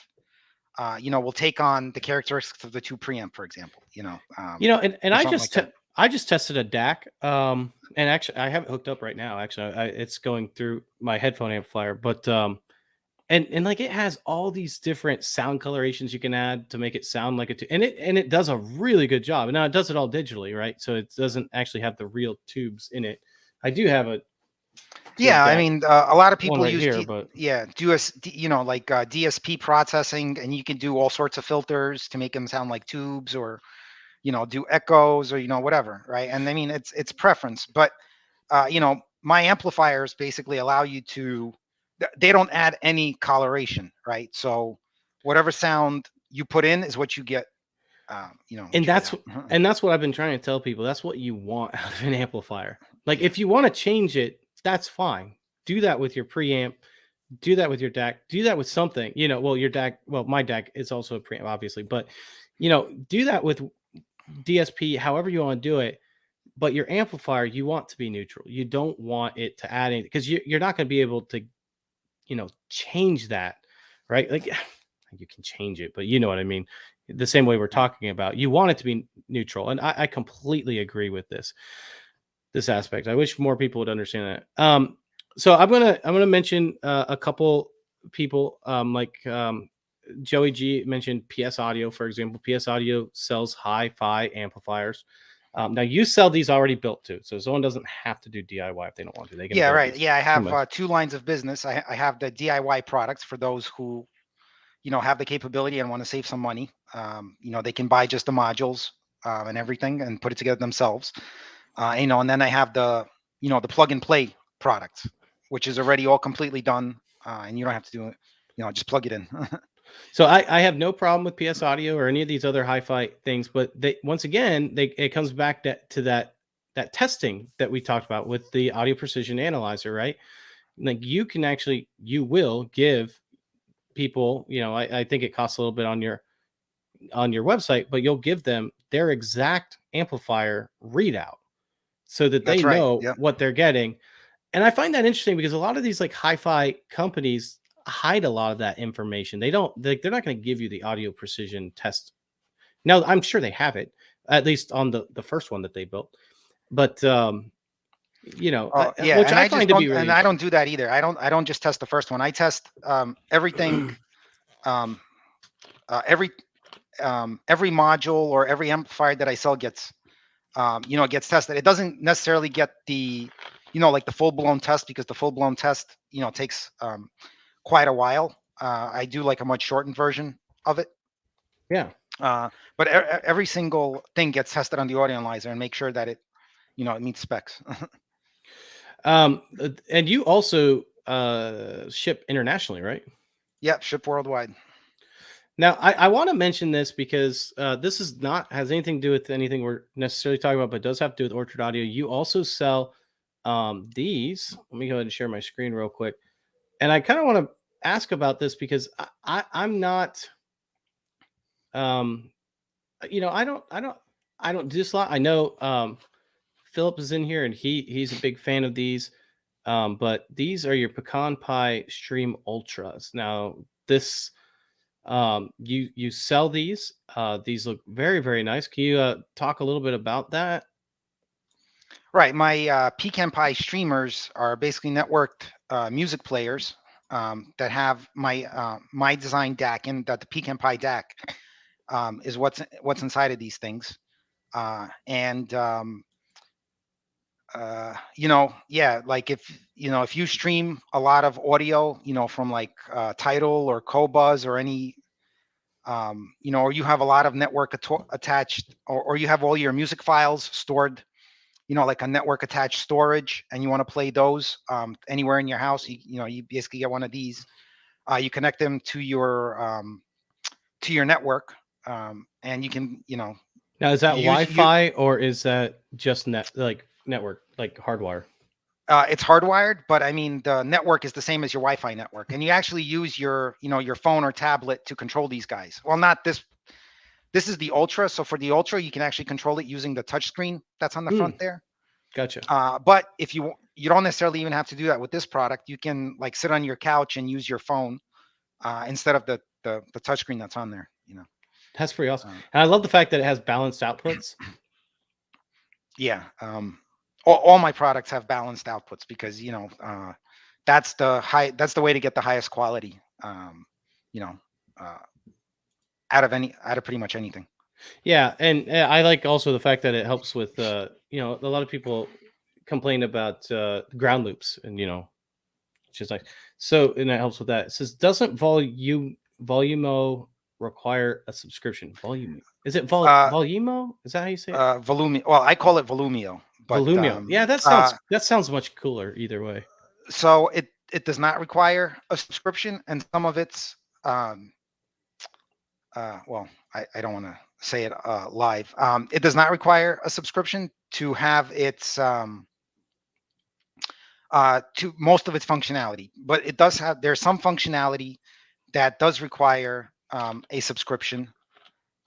will take on the characteristics of the tube preamp, for example, and or I something like that. I just tested a DAC, and actually I have it hooked up right now. Actually, it's going through my headphone amplifier, but and like it has all these different sound colorations you can add to make it sound like and it does a really good job. And now it does it all digitally, right? So it doesn't actually have the real tubes in it. I do have a Yeah, I mean, a lot of people right use here, but like DSP processing, and you can do all sorts of filters to make them sound like tubes, or do echoes, or whatever, right? And I mean, it's preference, but my amplifiers basically allow you to. They don't add any coloration, right? So whatever sound you put in is what you get. And that's what I've been trying to tell people. That's what you want out of an amplifier. Like if you want to change it, that's fine. Do that with your preamp. Do that with your DAC. Do that with something. Well, your DAC. Well, my DAC is also a preamp, obviously, but do that with DSP. However you want to do it. But your amplifier, you want to be neutral. You don't want it to add anything because you're not going to be able to, change that, right? Like you can change it, but you know what I mean. The same way we're talking about, you want it to be neutral, and I completely agree with this aspect. I wish more people would understand that. So I'm gonna mention a couple people, Joey G mentioned PS Audio, for example. PS Audio sells HiFi amplifiers. Now you sell these already built too, so someone doesn't have to do DIY if they don't want to. They can. Yeah, right. Yeah, I have 2 lines of business. I have the DIY products for those who, have the capability and want to save some money. They can buy just the modules and everything and put it together themselves. And then I have the plug and play product, which is already all completely done, and you don't have to do it. Just plug it in. So I have no problem with PS Audio or any of these other hi-fi things, but once again, it comes back to that testing that we talked about with the audio precision analyzer, right? Like you will give people, I think it costs a little bit on your website, but you'll give them their exact amplifier readout so that they know what they're getting. And I find that interesting because a lot of these like hi-fi companies hide a lot of that information. They're not going to give you the audio precision test. Now, I'm sure they have it, at least on the first one that they built. But which I find to be really, and I don't do that either. I don't just test the first one. I test everything, every module or every amplifier that I sell gets tested. It doesn't necessarily get the like the full-blown test, because the full-blown test takes quite a while. I do like a much shortened version of it. Yeah. But every single thing gets tested on the audio analyzer and make sure that it it meets specs. And you also ship internationally, right? Yep, ship worldwide. Now, I want to mention this because this has anything to do with anything we're necessarily talking about, but does have to do with Orchard Audio. You also sell these. Let me go ahead and share my screen real quick. And I kind of want to ask about this because I'm not, I don't do this a lot. I know Philip is in here and he's a big fan of these. But these are your Pecan Pie Stream Ultras. Now this, you sell these. These look very, very nice. Can you talk a little bit about that? Right. My Pecan Pie streamers are basically networked music players that have my design DAC, and that the Pecan Pie DAC is what's inside of these things. Like if you stream a lot of audio, from like Tidal or Qobuz or any, or you have a lot of network attached, or you have all your music files stored, like a network attached storage, and you want to play those anywhere in your house, you basically get one of these. You connect them to your network, and you can, Now, is that Wi-Fi or is that just network, like hardwire? It's hardwired, but I mean, the network is the same as your Wi-Fi network, and you actually use your, your phone or tablet to control these guys. Well, not this This is the Ultra. So for the Ultra, you can actually control it using the touch screen that's on the front there. Gotcha. But if you don't necessarily even have to do that with this product. You can like sit on your couch and use your phone instead of the touchscreen that's on there. That's pretty awesome. And I love the fact that it has balanced outputs. Yeah. All my products have balanced outputs because that's the way to get the highest quality. You know, out of pretty much anything. Yeah, and I like also the fact that it helps with a lot of people complain about ground loops, and which is like so, and it helps with that. It says, doesn't Volumo require a subscription? Volume is it Volumo? Is that how you say it? Volumio. Well, I call it Volumio, but Volumio. Yeah, that sounds much cooler either way. So it does not require a subscription, and some of it's well, I don't want to say it live. It does not require a subscription to have its to most of its functionality, but it does have there's some functionality that does require a subscription.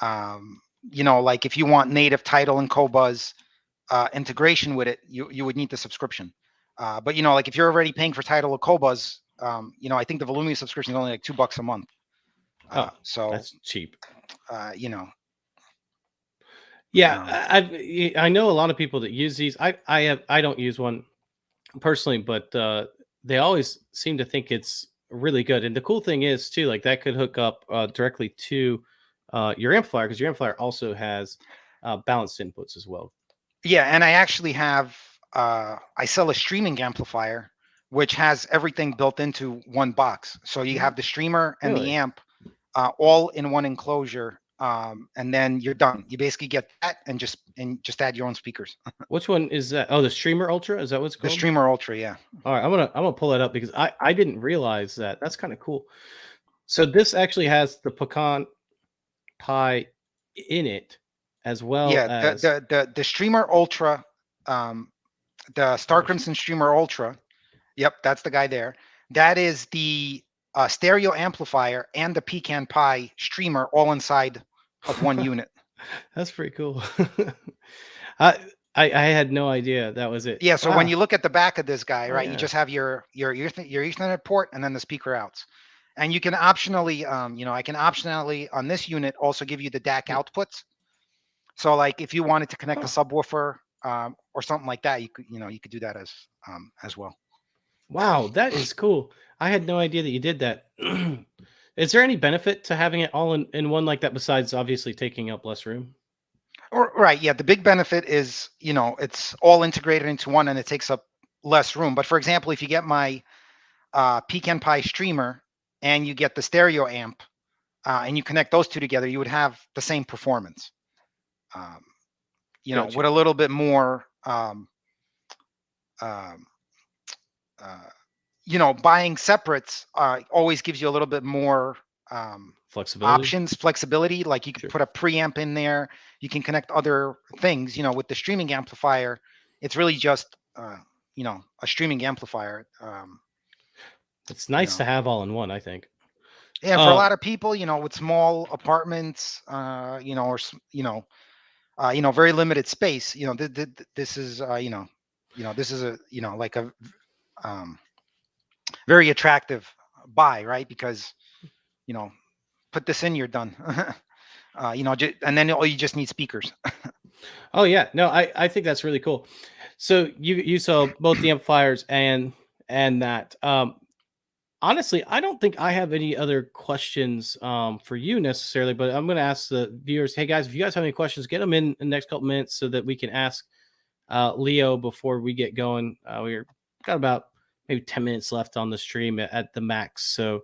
Like if you want native title and Cobuzz integration with it, you would need the subscription. But like if you're already paying for title or Cobuzz, I think the Volumia subscription is only like $2 a month. So that's cheap. Yeah, I know a lot of people that use these. I don't use one personally, but they always seem to think it's really good. And the cool thing is too, like that could hook up directly to your amplifier, because your amplifier also has balanced inputs as well. Yeah, and I actually have I sell a streaming amplifier which has everything built into one box. So you have the streamer and the amp all in one enclosure, and then you're done. You basically get that and just add your own speakers. Which one is that? Oh, the Streamer Ultra, is that what's called? The Streamer Ultra, yeah. All right, I'm gonna pull that up because I didn't realize that. That's kind of cool. So this actually has the pecan pie in it, as well as the Streamer Ultra, the Star Crimson Streamer Ultra. Yep, that's the guy there. That is the stereo amplifier and the pecan pie streamer all inside of one unit. That's pretty cool. I had no idea that was it. Yeah, so when you look at the back of this guy, right, yeah, you just have your Ethernet port and then the speaker outs. And you can optionally, I can optionally on this unit also give you the DAC outputs. So like if you wanted to connect a subwoofer or something like that, you could do that as well. Wow, that is cool. I had no idea that you did that. Is there any benefit to having it all in one like that, besides obviously taking up less room? Right. Yeah. The big benefit is, it's all integrated into one and it takes up less room. But for example, if you get my pecan pie streamer and you get the stereo amp and you connect those two together, you would have the same performance. Gotcha. With a little bit more, buying separates always gives you a little bit more flexibility. Like you can put a preamp in there, you can connect other things. With the streaming amplifier, it's really just a streaming amplifier. It's nice to have all in one, I think. And for a lot of people, with small apartments, or very limited space, this is this is a like a very attractive buy, right? Because put this in, you're done. And then you just need speakers. Oh yeah, no, I think that's really cool. So you saw both the amplifiers and that. Honestly, I don't think I have any other questions for you necessarily, but I'm going to ask the viewers. Hey guys, if you guys have any questions, get them in the next couple minutes so that we can ask Leo before we get going. We've got about maybe 10 minutes left on the stream at the max. So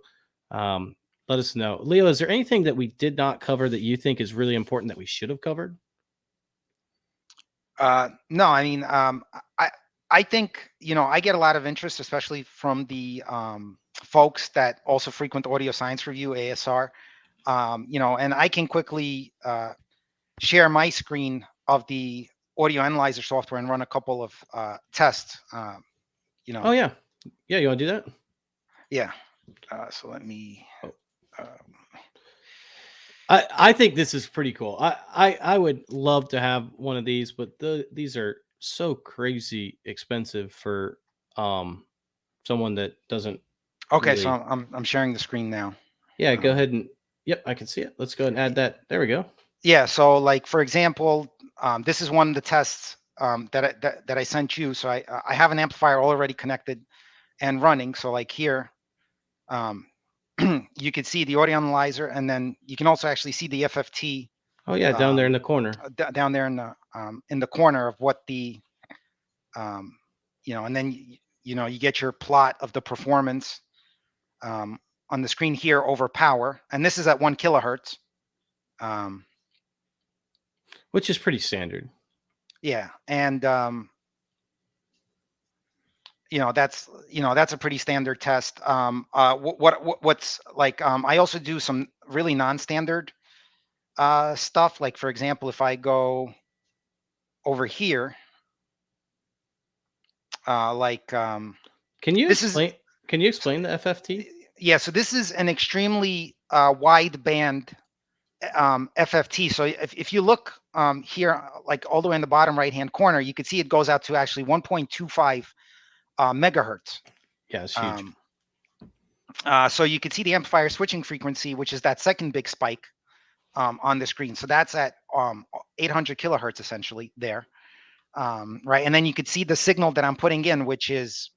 let us know. Leo, is there anything that we did not cover that you think is really important that we should have covered? No, I mean, I think, I get a lot of interest, especially from the folks that also frequent Audio Science Review, ASR, and I can quickly share my screen of the audio analyzer software and run a couple of tests. Oh yeah, you want to do that? Yeah. So let me. I think this is pretty cool. I would love to have one of these, but these are so crazy expensive for someone that doesn't Okay, so really. I'm sharing the screen now. Yeah, go ahead and yep, I can see it. Let's go ahead and add that. There we go. Yeah, so like for example, this is one of the tests that I sent you. So I have an amplifier already connected and running. So like here, you could see the audio analyzer, and then you can also actually see the FFT. Oh yeah, down there in the corner. Down there in the corner of what the and then you get your plot of the performance on the screen here over power, and this is at 1 kilohertz. Which is pretty standard. Yeah, and that's a pretty standard test. What's like I also do some really non-standard stuff. Like for example, if I go over here, can you explain the FFT? Yeah, so this is an extremely wide band FFT. So if you look here, like all the way in the bottom right hand corner, you can see it goes out to actually 1.25 megahertz. Yeah, it's huge. So you can see the amplifier switching frequency, which is that second big spike on the screen. So that's at 800 kilohertz essentially there, right? And then you could see the signal that I'm putting in, which is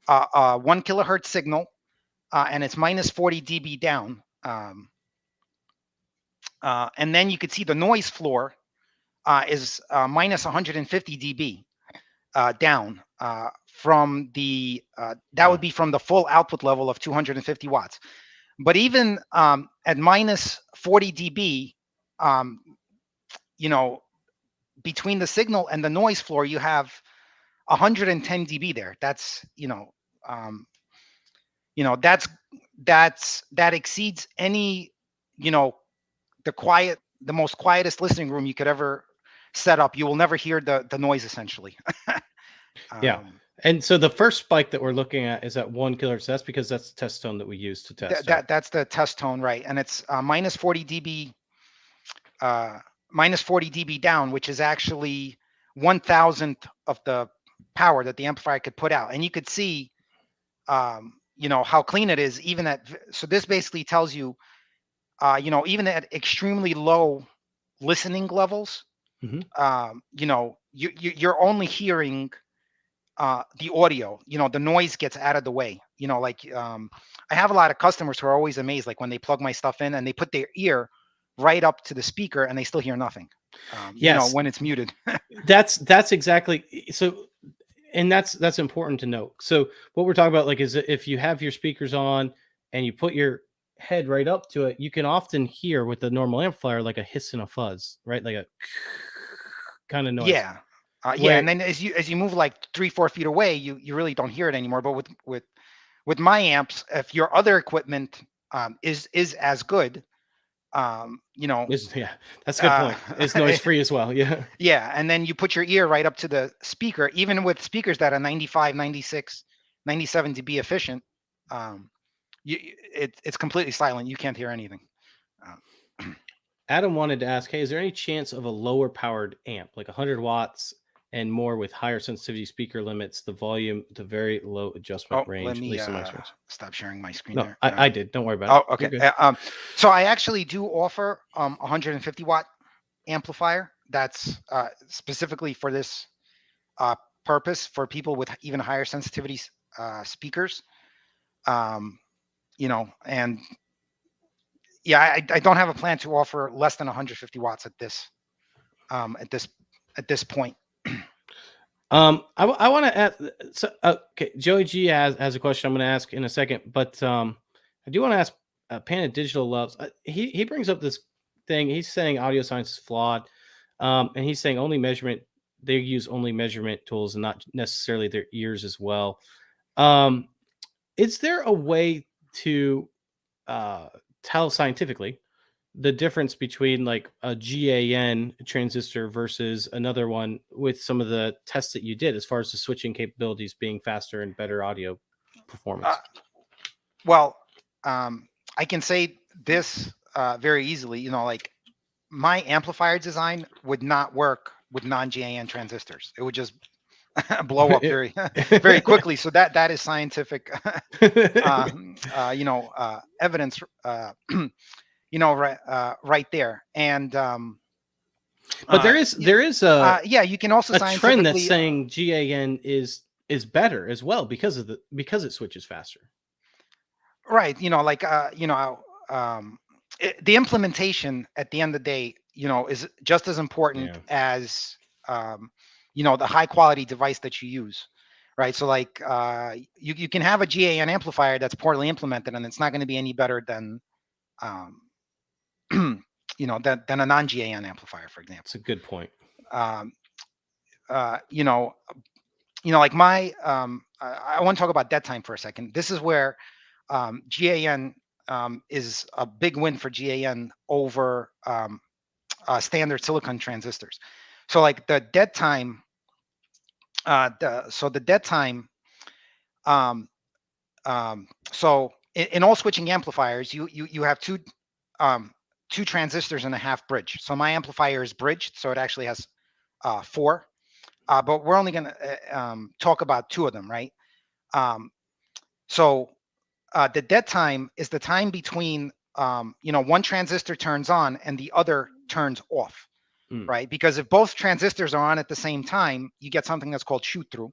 1 kilohertz signal, and it's minus 40 dB down. And then you could see the noise floor is minus 150 dB down from the that would be from the full output level of 250 watts. But even at minus 40 dB, between the signal and the noise floor, you have 110 dB there. That's that exceeds any the most quietest listening room you could ever set up. You will never hear the noise essentially. Yeah. And so the first spike that we're looking at is at 1 kilohertz. That's because that's the test tone that we use to test. That's the test tone, right? And it's minus 40 dB, minus 40 dB down, which is actually 1,000th of the power that the amplifier could put out. And you could see, how clean it is, even at. So this basically tells you, even at extremely low listening levels, you're only hearing the audio. The noise gets out of the way. I have a lot of customers who are always amazed, like when they plug my stuff in and they put their ear right up to the speaker and they still hear nothing. When it's muted. That's exactly so. And that's important to note. So what we're talking about, like, is if you have your speakers on and you put your head right up to it, you can often hear with the normal amplifier like a hiss and a fuzz, right? Like a kind of noise. Yeah. Yeah, and then as you move like 3-4 feet away, you really don't hear it anymore. But with my amps, if your other equipment is as good, yeah, that's a good point. It's noise free as well. Yeah. Yeah, and then you put your ear right up to the speaker, even with speakers that are 95, 96, 97 dB efficient. It's completely silent. You can't hear anything. Adam wanted to ask, hey, is there any chance of a lower powered amp, like 100 watts and more with higher sensitivity speaker limits, the volume, the very low adjustment range? Let me stop sharing my screen there. I did. Don't worry about it. Okay. So I actually do offer 150 watt amplifier. That's specifically for this purpose for people with even higher sensitivity speakers. And yeah, I don't have a plan to offer less than 150 watts at this point. I want to ask. So, okay, Joey G has a question I'm going to ask in a second, but I do want to ask. Panda Digital loves. He brings up this thing. He's saying audio science is flawed, and he's saying they use only measurement tools and not necessarily their ears as well. Is there a way to tell scientifically the difference between like a GAN transistor versus another one with some of the tests that you did as far as the switching capabilities being faster and better audio performance? Well, I can say this very easily. You know, like my amplifier design would not work with non-GAN transistors. It would just blow up very very quickly. So that is scientific, evidence, right there. And But there is a yeah, you can also trend that's scientifically, saying GAN is better as well because it switches faster. right, like the implementation at the end of the day, is just as important Yeah. as the high quality device that you use. Right. So like you can have a GAN amplifier that's poorly implemented and it's not going to be any better than um, than a non-GAN amplifier, for example. That's a good point. Um, uh, you know, like my I want to talk about dead time for a second. This is where GAN is a big win for GAN over standard silicon transistors. So like the dead time, the dead time, um, so in all switching amplifiers, you have two transistors and a half bridge. So my amplifier is bridged, so it actually has four, but we're only going to talk about two of them, right? So the dead time is the time between one transistor turns on and the other turns off, right? Because if both transistors are on at the same time, you get something that's called shoot through,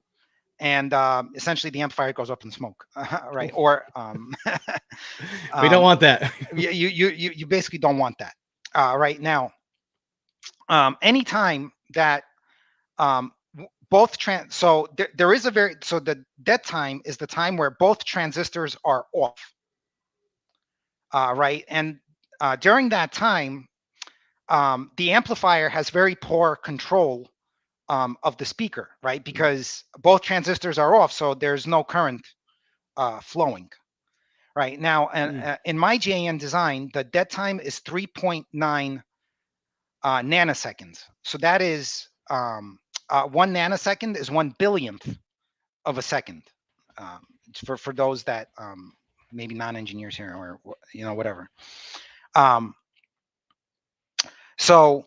and essentially the amplifier goes up in smoke, right? Or we don't want that. you basically don't want that. Right now, anytime that both so there is so the dead time is the time where both transistors are off, right? And during that time, the amplifier has very poor control of the speaker, right? Because both transistors are off, so there's no current flowing. Right now, and in my GAN design, the dead time is 3.9 nanoseconds. So that is 1 nanosecond is 1 billionth of a second. For those that maybe non-engineers here or whatever. So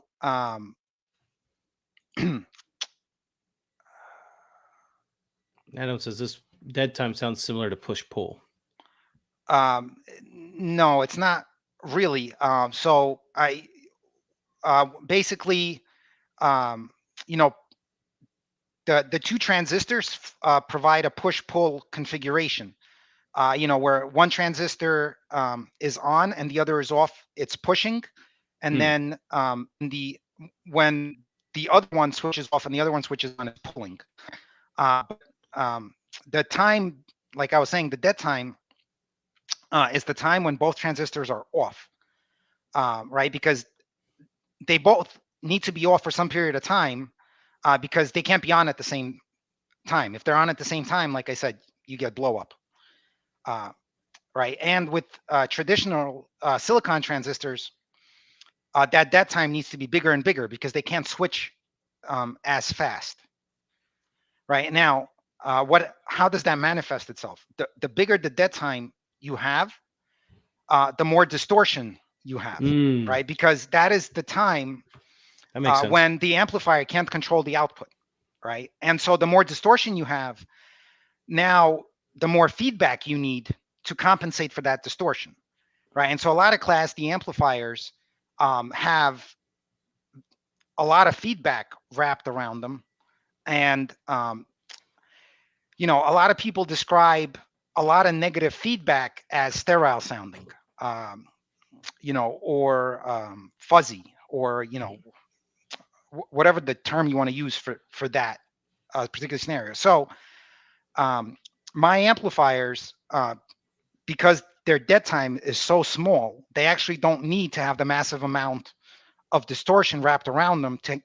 Adam says this dead time sounds similar to push pull. no, it's not really. So I basically, the two transistors provide a push-pull configuration. Where one transistor is on and the other is off, it's pushing, and then when the other one switches off and the other one switches on, it's pulling. The time, like I was saying, the dead time is the time when both transistors are off, right? Because they both need to be off for some period of time, because they can't be on at the same time. If they're on at the same time, like I said, you get blow up. Right. And with traditional silicon transistors, that time needs to be bigger and bigger because they can't switch as fast. Right now, how does that manifest itself? The bigger the dead time you have, the more distortion you have, right? Because that is the time that makes sense. when the amplifier can't control the output, right? And so the more distortion you have, now the more feedback you need to compensate for that distortion, right? And so a lot of Class D amplifiers have a lot of feedback wrapped around them, and a lot of people describe a lot of negative feedback as sterile sounding, or fuzzy, or whatever the term you want to use for that particular scenario. So my amplifiers, because their dead time is so small, they actually don't need to have the massive amount of distortion wrapped around them to,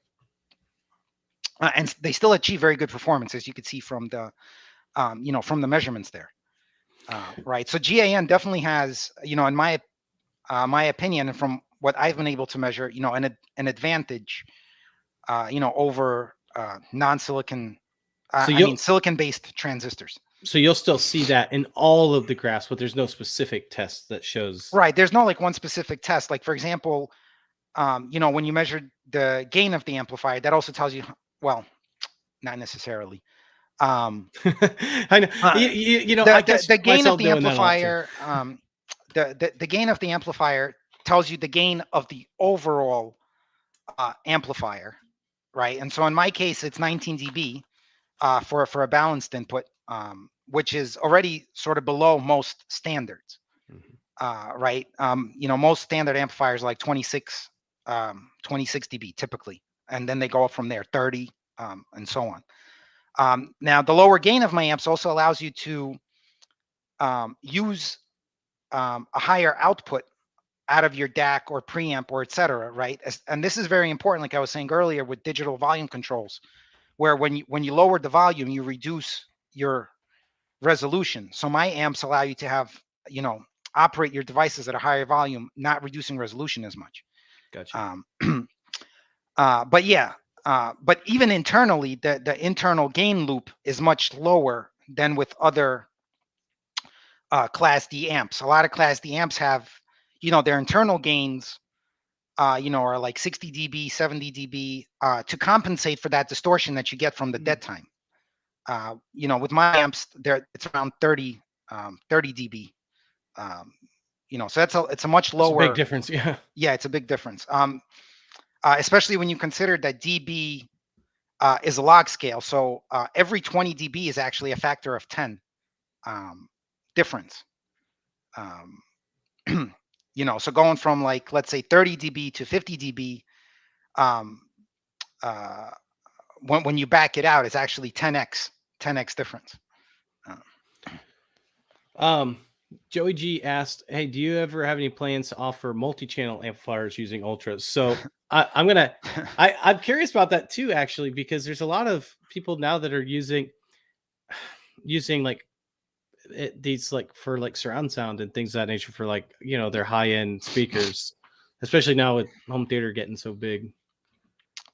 and they still achieve very good performance, as you could see from the, from the measurements there. Right. So GAN definitely has, in my opinion, and from what I've been able to measure, an advantage, over non-silicon, silicon-based transistors. So you'll still see that in all of the graphs, but there's no specific test that shows. Right. There's no like one specific test. Like for example, you know, when you measure the gain of the amplifier, that also tells you, well, not necessarily. I know. You know, I catch The gain of myself the doing that a lot too. amplifier, the gain of the amplifier tells you the gain of the overall amplifier, right? And so in my case, it's 19 dB for a balanced input, which is already sort of below most standards, right? You know, most standard amplifiers are like 26 dB typically, and then they go up from there, 30, and so on. Now, the lower gain of my amps also allows you to use a higher output out of your DAC or preamp or et cetera, right? And this is very important, like I was saying earlier, with digital volume controls, where when you lower the volume, you reduce your resolution. So my amps allow you to have, you know, operate your devices at a higher volume, not reducing resolution as much. Gotcha. But yeah, but even internally, the internal gain loop is much lower than with other Class D amps. A lot of Class D amps have, you know, their internal gains, you know, are like 60 dB, 70 dB to compensate for that distortion that you get from the dead time. You know, with my amps, it's around 30 dB. You know, so it's a much lower. It's a big difference. Yeah. Yeah, it's a big difference. Especially when you consider that dB is a log scale. So every 20 dB is actually a factor of 10 difference. You know, so going from like, let's say 30 dB to 50 dB, when you back it out, it's actually 10x difference. Joey G asked, "Hey, do you ever have any plans to offer multi-channel amplifiers using ultras?" So I'm curious about that too, actually, because there's a lot of people now that are using like these like for like surround sound and things of that nature for like, you know, their high-end speakers, especially now with home theater getting so big.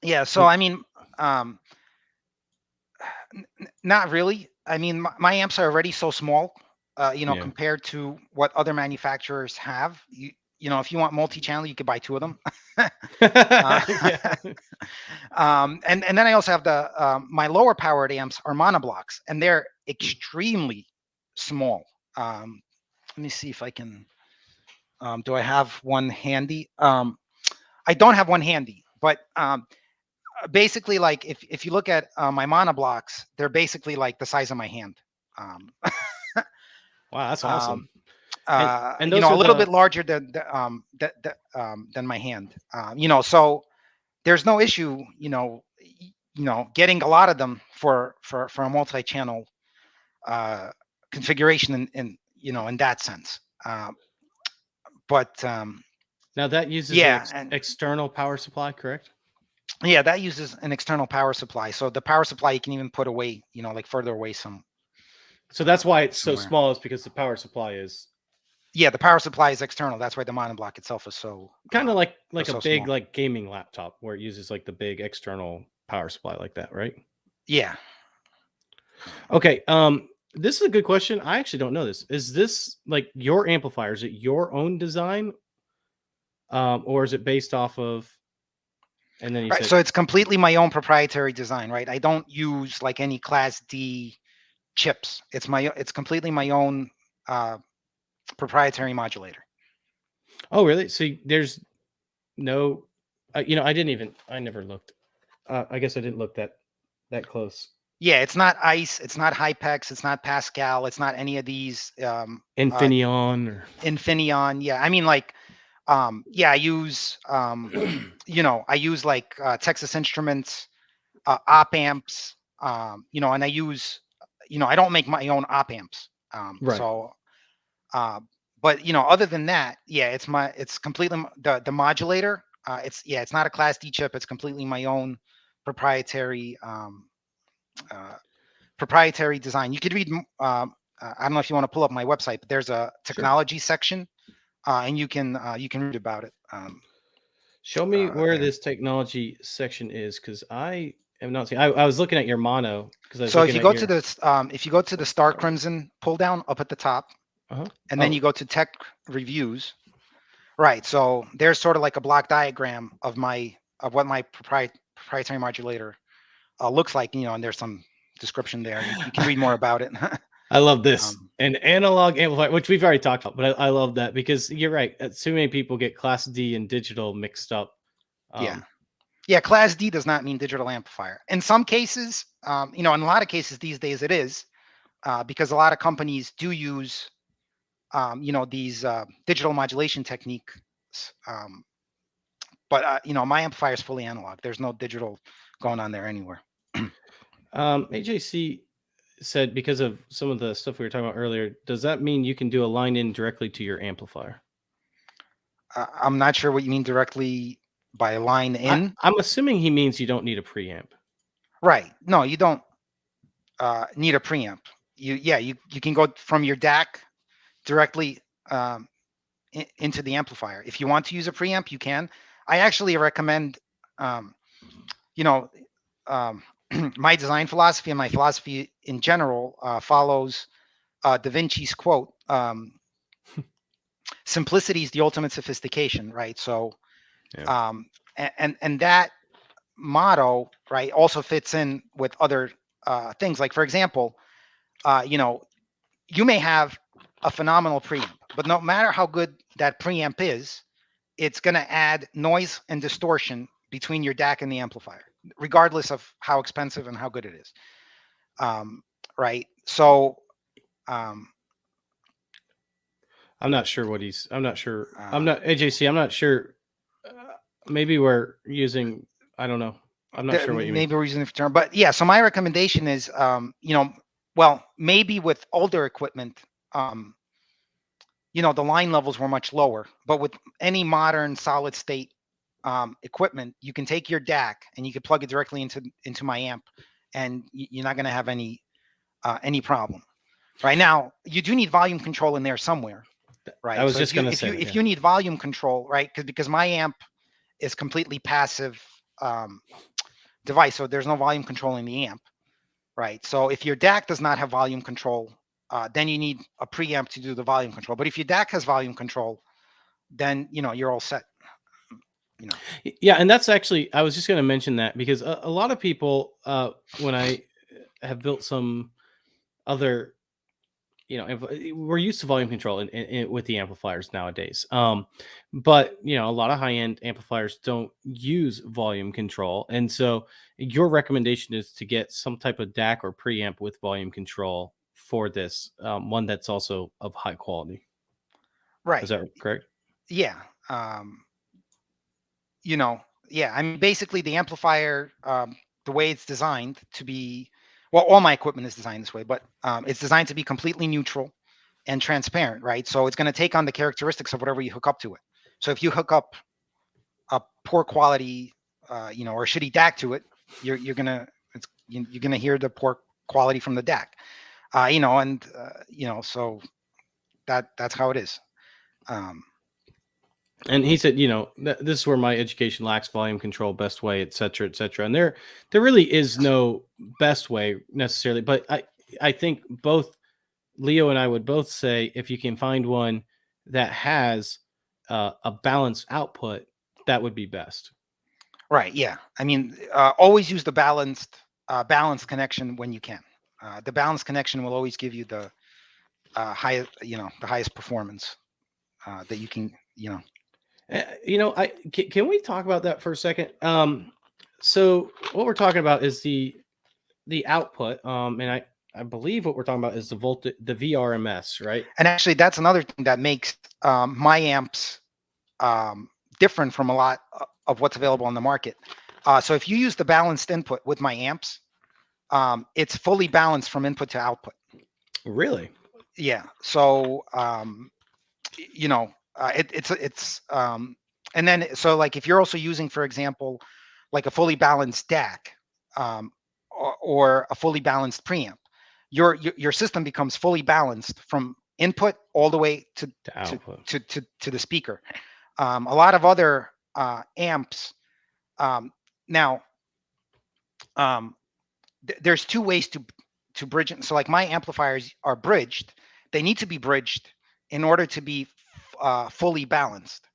Yeah. So I mean, not really. I mean, my amps are already so small, you know, compared to what other manufacturers have. You know, if you want multi-channel, you could buy 2 of them. And then I also have the my lower powered amps are monoblocks, and they're extremely small. Let me see if I can. Do I have one handy? I don't have one handy, but basically, like if you look at my monoblocks, they're basically like the size of my hand. Wow, that's awesome. And you know, a little bit larger than my hand. You know, so there's no issue, you know, getting a lot of them for a multi-channel configuration in you know, in that sense. But now that uses an external power supply, correct? Yeah, that uses an external power supply. So the power supply you can even put away, you know, like further away some. So that's why it's somewhere. So small, is because the power supply is. Yeah, the power supply is external. That's why the monoblock itself is so. Kind of like a so big small. like gaming laptop where it uses like the big external power supply like that, right? Yeah. Okay. This is a good question. I actually don't know this. Is this like your amplifier? Is it your own design? Or is it based off of? And then you right. So it's completely my own proprietary design, right? I don't use like any Class D chips. It's completely my own proprietary modulator. Oh, really? So there's no, you know, I never looked. I guess I didn't look that close. Yeah, it's not ICE, it's not Hypex, it's not Pascal, it's not any of these Infineon or Infineon. Yeah, I mean, like yeah, I use you know, I use like Texas Instruments op amps, you know, and I use, you know, I don't make my own op amps. Right. So but you know, other than that, yeah, it's completely the modulator. It's not a Class D chip, it's completely my own proprietary proprietary design. You could read I don't know if you want to pull up my website, but there's a technology section, and you can read about it. Show me where this technology section is, because I am not seeing. I was looking at your mono because I was So if looking you at go to your. the if you go to the Star Crimson pull down up at the top, Uh-huh. and then Oh, you go to tech reviews, right? So there's sort of like a block diagram of what my proprietary modulator looks like, and there's some description there. You can read more about it. I love this. um, An analog amplifier, which we've already talked about, but I love that because you're right. Too many people get Class D and digital mixed up. yeah, Um, yeah. Class D does not mean digital amplifier. In some cases, in a lot of cases these days it is, because a lot of companies do use, these digital modulation techniques. Um, but my amplifier is fully analog. There's no digital going on there anywhere. AJC said because of some of the stuff we were talking about earlier, does that mean you can do a line in directly to your amplifier? I'm not sure what you mean directly by line in. I'm assuming he means you don't need a preamp. Right. No, you don't need a preamp. You can go from your DAC directly into the amplifier. If you want to use a preamp, you can. I actually recommend, um, you know, um, my design philosophy and my philosophy in general follows Da Vinci's quote: "Simplicity is the ultimate sophistication." Right. So, Yeah. And that motto, right, also fits in with other things. Like, for example, you may have a phenomenal preamp, but no matter how good that preamp is, it's going to add noise and distortion between your DAC and the amplifier, regardless of how expensive and how good it is. Right. So, um, I'm not sure what he's. I'm not sure. I'm uh, not AJC. I'm not sure. Maybe we're using. I don't know. I'm not sure what you mean. maybe we're using the term, but yeah. So my recommendation is, well, maybe with older equipment, the line levels were much lower. But with any modern solid state equipment, you can take your DAC and you can plug it directly into my amp, and you're not going to have any problem. Right now, you do need volume control in there somewhere, I right? was So just if you gonna if say you that. if Yeah. you need volume control, right, because my amp is completely passive device, so there's no volume control in the amp, right? So if your DAC does not have volume control, then you need a preamp to do the volume control. But if your DAC has volume control, then you're all set. Yeah, and that's actually I was just going to mention that because a lot of people, when I have built some other, we're used to volume control with the amplifiers nowadays. But a lot of high end amplifiers don't use volume control, and so your recommendation is to get some type of DAC or preamp with volume control for this one that's also of high quality. Is Right. that correct? Yeah. You know, yeah. I mean, basically, the amplifier, the way it's designed to be, well, all my equipment is designed this way, but it's designed to be completely neutral and transparent, right? So it's going to take on the characteristics of whatever you hook up to it. So if you hook up a poor quality, or a shitty DAC to it, you're gonna you're gonna hear the poor quality from the DAC, so that's how it is. Um, And he said, this is where my education lacks volume control, best way, et cetera, et cetera. And there really is no best way necessarily, but I think both Leo and I would both say if you can find one that has a balanced output, that would be best. right. Yeah. I mean, always use the balanced connection when you can. The balanced connection will always give you the highest performance that you can. Can we talk about that for a second? So what we're talking about is the output, and I believe what we're talking about is the VRMS, right? And actually, that's another thing that makes my amps different from a lot of what's available on the market. So if you use the balanced input with my amps, it's fully balanced from input to output. Really? Yeah. So it's and then so like if you're also using, for example, like a fully balanced DAC, or a fully balanced preamp, your system becomes fully balanced from input all the way to The output. to the speaker. A lot of other amps, now there's two ways to bridge it. So like my amplifiers are bridged. They need to be bridged in order to be fully balanced.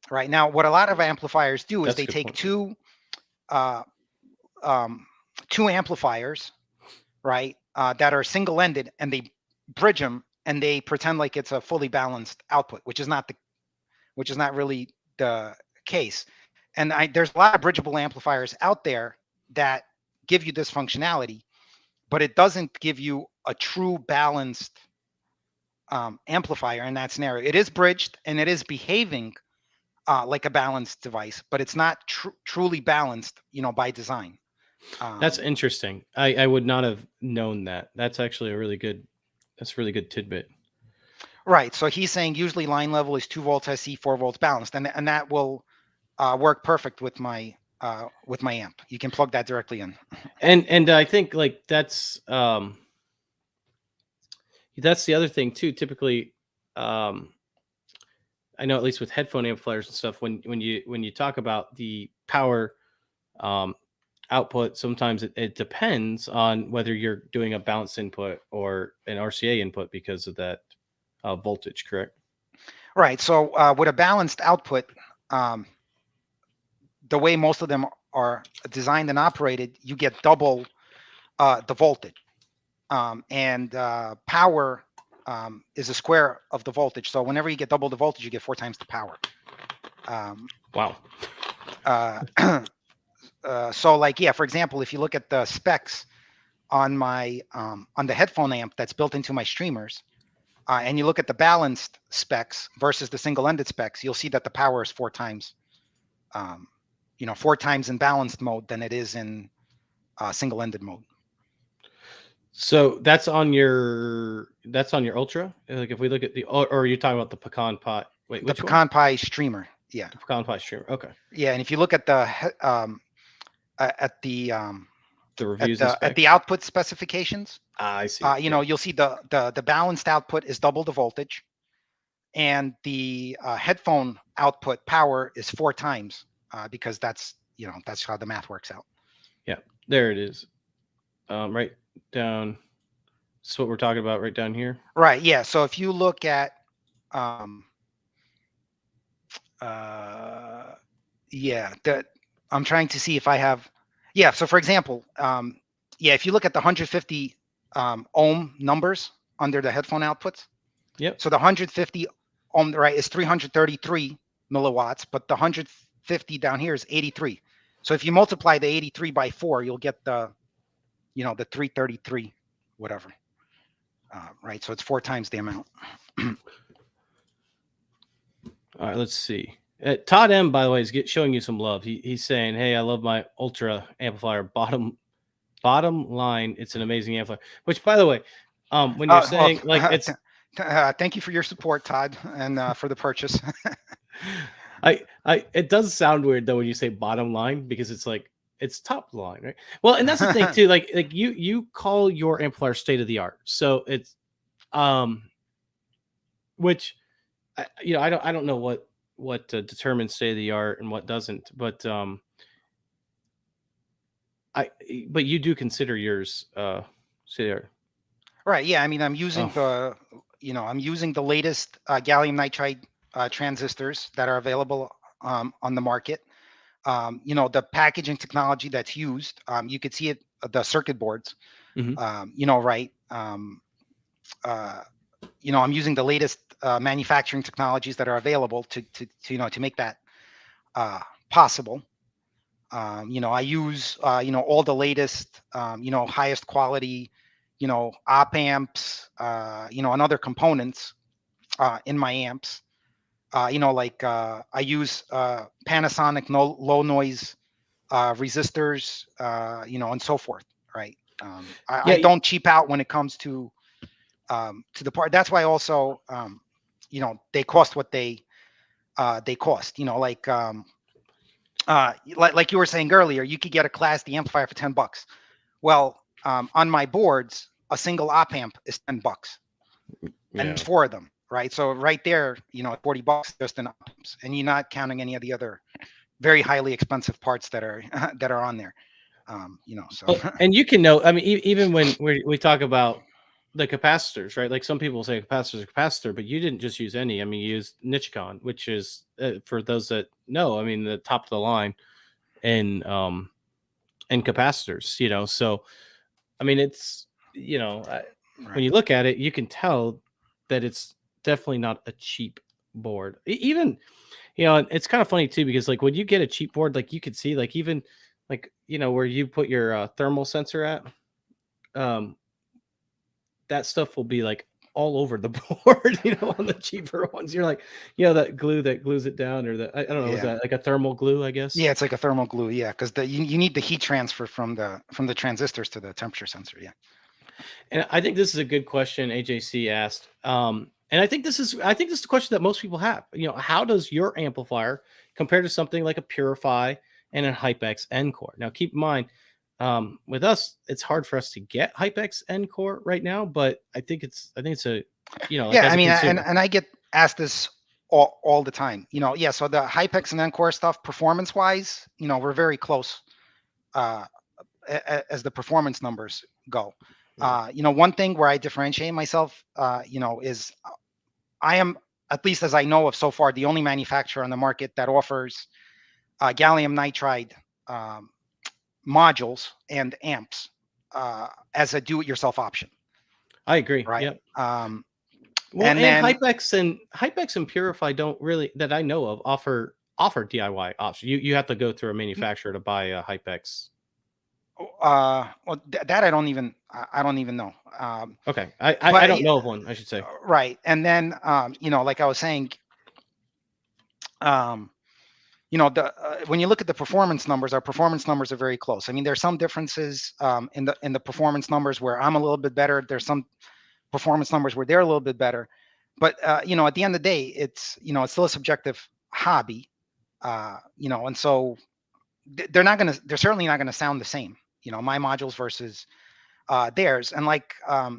Right now, what a lot of amplifiers do is That's a they good take point. uh, two amplifiers, right, that are single-ended, and they bridge them, and they pretend like it's a fully balanced output, which is not really the case. And there's a lot of bridgeable amplifiers out there that give you this functionality, but it doesn't give you a true balanced amplifier in that scenario. It is bridged and it is behaving like a balanced device, but it's not truly balanced, by design. That's interesting. I would not have known that. That's actually that's a really good tidbit. Right. So he's saying usually line level is 2 volts SC, 4 volts balanced, and that will work perfect with my amp. You can plug that directly in. And I think like that's the other thing too. Typically, I know at least with headphone amplifiers and stuff, when you talk about the power output, sometimes it depends on whether you're doing a balanced input or an RCA input because of that voltage, correct? Right. So with a balanced output, the way most of them are designed and operated, you get double the voltage, and power is a square of the voltage. So whenever you get double the voltage, you get 4 times the power. Wow. So like, yeah, for example, if you look at the specs on my on the headphone amp that's built into my streamers, and you look at the balanced specs versus the single-ended specs, you'll see that the power is 4 times, 4 times in balanced mode than it is in single-ended mode. So that's on your Ultra. Like if we look at or are you talking about the Pecan Pi? Wait, the Pecan Pi streamer. Yeah. The Pecan Pi streamer. Okay. Yeah, and if you look at the reviews at the output specifications, I see. You'll see the balanced output is double the voltage, and the headphone output power is 4 times, because that's how the math works out. Yeah, there it is. Right down. That's what we're talking about right down here. Right. Yeah. So if you look at I'm trying to see if I have. Yeah. So for example, if you look at the 150 ohm numbers under the headphone outputs. Yep. So the 150 ohm, right, is 333 milliwatts, but the 150 down here is 83. So if you multiply the 83 by 4, you'll get the 333, whatever. Right. So it's 4 times the amount. All right, let's see. Todd M, by the way, is showing you some love. He's saying, "Hey, I love my Ultra amplifier. Bottom line, it's an amazing amplifier." Which, by the way, when you're saying like it's, thank you for your support, Todd, and for the purchase. It does sound weird though when you say bottom line, because it's like it's top line, right? Well, and that's the thing too. Like you call your amplifier state of the art, so it's which I don't know what determines state of the art and what doesn't, but but you do consider yours state of the art. Right. Yeah. I mean, I'm using the latest gallium nitride transistors that are available on the market. The packaging technology that's used, you could see it, the circuit boards, right. I'm using the latest manufacturing technologies that are available to make that possible. I use all the latest highest quality op amps, and other components in my amps. I use Panasonic low noise resistors, and so forth, right? I don't cheap out when it comes to the part. That's why also they cost what they cost. Like you were saying earlier, you could get a Class D amplifier for $10. Well, on my boards, a single op amp is $10, and there's 4 of them, right? So right there, $40 just in op amps, and you're not counting any of the other very highly expensive parts that are on there. So Well, and you can know, I mean, even when we talk about the capacitors, right? Like some people say capacitor is a capacitor, but you didn't just use any. I mean, you used Nichicon, which is for those that know, I mean, the top of the line and capacitors, So, I mean, it's, when right. you look at it, you can tell that it's definitely not a cheap board. Even, and it's kind of funny too, because like when you get a cheap board, like you could see, like even like, where you put your thermal sensor at, um, that stuff will be like all over the board, on the cheaper ones. You're like, that glue that glues it down, or I don't know, is Yeah. that like a thermal glue, I guess? Yeah, it's like a thermal glue. Yeah, because you need the heat transfer from the transistors to the temperature sensor. Yeah. And I think this is a good question AJC asked. And I think this is a question that most people have. How does your amplifier compare to something like a Purify and a HypeX Encore? Now, keep in mind, with us, it's hard for us to get HypeX Encore right now, but I think it's a, like Yeah, as I a mean, consumer. and I get asked this all the time. Yeah. So the HyPex and Encore stuff, performance wise, we're very close uh, as the performance numbers go. Yeah. One thing where I differentiate myself, is I am, at least as I know of so far, the only manufacturer on the market that offers gallium nitride um, modules and amps as a do-it-yourself option, I agree. right? Yep. Um, Well, and and then HypeX and Purify don't really, that I know of, offer DIY options. You have to go through a manufacturer to buy a HypeX. well, that I don't even know. Okay, I But don't know of one, I should say. right, and then like I was saying, um, when you look at the performance numbers, our performance numbers are very close. I mean, there's some differences in the performance numbers where I'm a little bit better. There's some performance numbers where they're a little bit better. But at the end of the day, it's still a subjective hobby. And so they're certainly not gonna sound the same. My modules versus theirs. And like I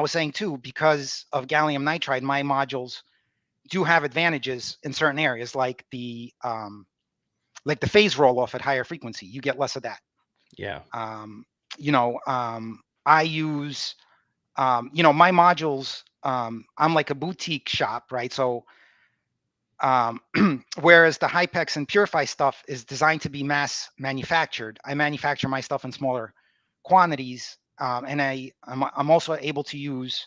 was saying too, because of gallium nitride, my modules do have advantages in certain areas, like the phase roll off at higher frequency. You get less of that. Yeah. I use my modules. I'm like a boutique shop, right? So whereas the Hypex and Purify stuff is designed to be mass manufactured, I manufacture my stuff in smaller quantities, and I'm also able to use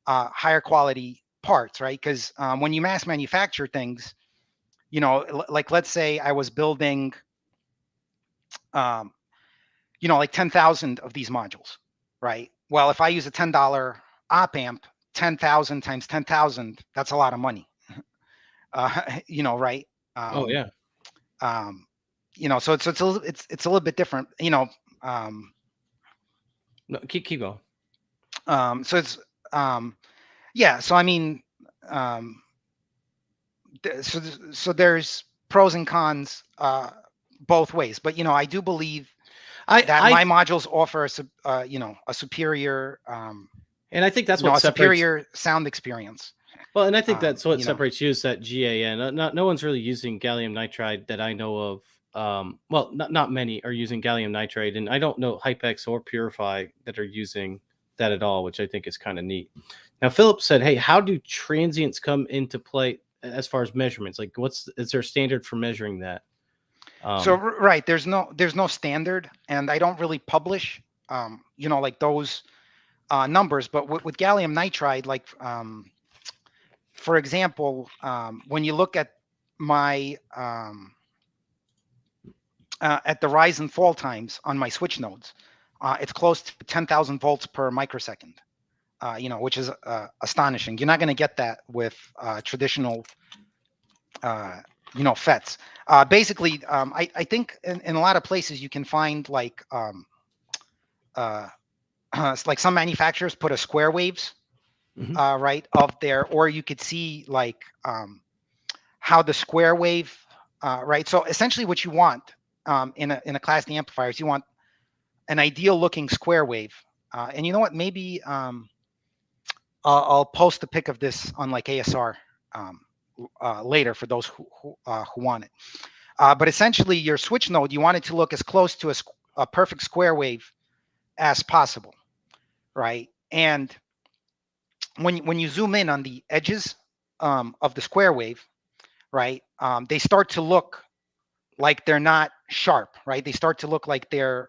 higher quality parts, right? Because when you mass manufacture things, like let's say I was building, um, like 10,000 of these modules, right? Well, if I use a $10 op amp, 10,000 times 10,000, that's a lot of money, right? Oh Um, yeah. um, so it's a little bit different, um, No, keep going. so it's yeah. So I mean, um, so there's pros and cons both ways, but I do believe I that I my modules offer a superior and I think that's what a separates. superior sound experience. Well, and I think that's what You know, separates you is that GAN. No one's really using gallium nitride that I know of. Well, not many are using gallium nitride, and I don't know Hypex or Purify that are using that at all, which I think is kind of neat. Now, Philip said, "Hey, how do transients come into play as far as measurements? Like, is there a standard for measuring that?" so Um, right, there's no standard, and I don't really publish like those numbers. But with gallium nitride, like for example, when you look at my at the rise and fall times on my switch nodes, it's close to 10,000 volts per microsecond. Which is astonishing. You're not going to get that with traditional, FETs. Basically, I think in a lot of places you can find uh, like some manufacturers put a square waves, mhm. right, of there, or you could see like how the square wave, right. So essentially, what you want in a Class D amplifier is you want an ideal looking square wave. And you know what? Maybe I'll post a pic of this on like ASR um, later for those who want it. But essentially, your switch node, you want it to look as close to a perfect square wave as possible, right? And when you zoom in on the edges of the square wave, right, they start to look like they're not sharp, right? They start to look like they're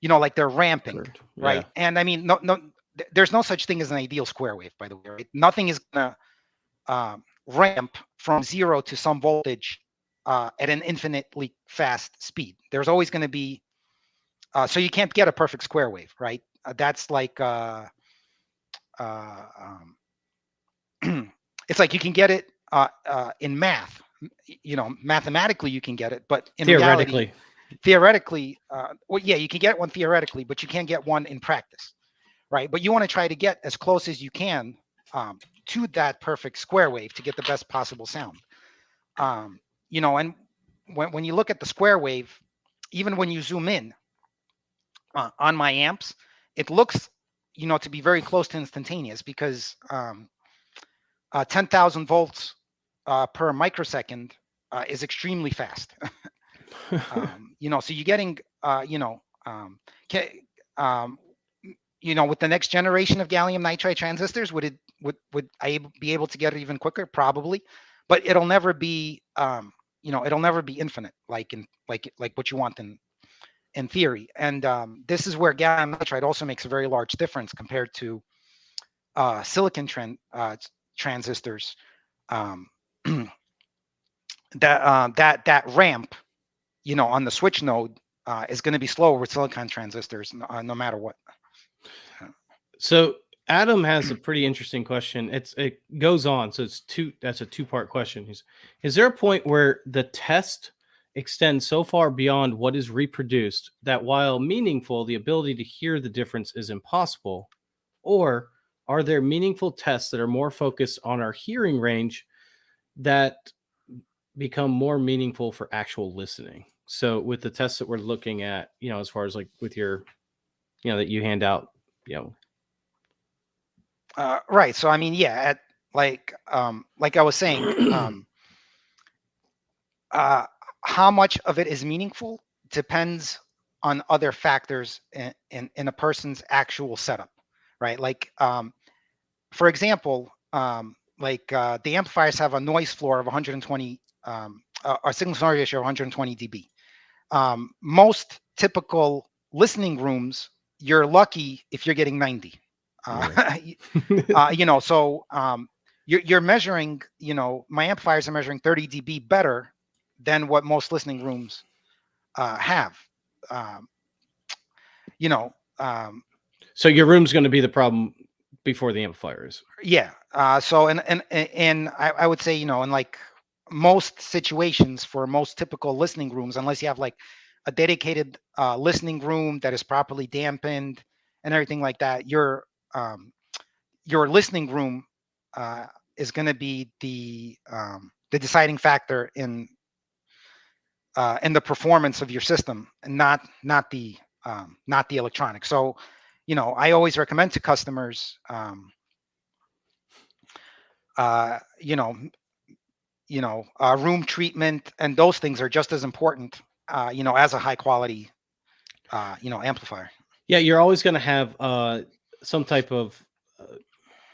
like they're ramping, right? Yeah. And I mean, there's no such thing as an ideal square wave, by the way, right? Nothing is gonna ramp from 0 to some voltage at an infinitely fast speed. There's always going to be, so you can't get a perfect square wave, right? That's like, um, it's like you can get it in math. Mathematically you can get it, but in reality, theoretically, well, yeah, you can get one theoretically, but you can't get one in practice, right? But you want to try to get as close as you can to that perfect square wave to get the best possible sound. And when you look at the square wave, even when you zoom in on my amps, it looks, to be very close to instantaneous because 10,000 volts per microsecond is extremely fast. So you're getting, with the next generation of gallium nitride transistors, would I be able to get it even quicker? Probably, but it'll never be, it'll never be infinite, like what you want in theory. And this is where gallium nitride also makes a very large difference compared to silicon transistors. That ramp, on the switch node is going to be slower with silicon transistors, no matter what. So Adam has a pretty interesting question. It goes on. So that's a two-part question. Is there a point where the test extends so far beyond what is reproduced that while meaningful, the ability to hear the difference is impossible? Or are there meaningful tests that are more focused on our hearing range that become more meaningful for actual listening? So with the tests that we're looking at, as far as like with your, that you hand out, right. So I mean, yeah, like I was saying, how much of it is meaningful depends on other factors in a person's actual setup, right? Like, for example, the amplifiers have a noise floor of 120, or signal to noise ratio of 120 dB. Most typical listening rooms, you're lucky if you're getting 90. So you're measuring, my amplifiers are measuring 30 dB better than what most listening rooms have. So your room's going to be the problem before the amplifiers. Yeah. So and I would say, in like most situations for most typical listening rooms, unless you have like a dedicated listening room that is properly dampened and everything like that, your listening room is going to be the deciding factor in the performance of your system, and not the electronics. So, I always recommend to customers, room treatment, and those things are just as important, as a high quality, amplifier. Yeah, you're always going to have some type of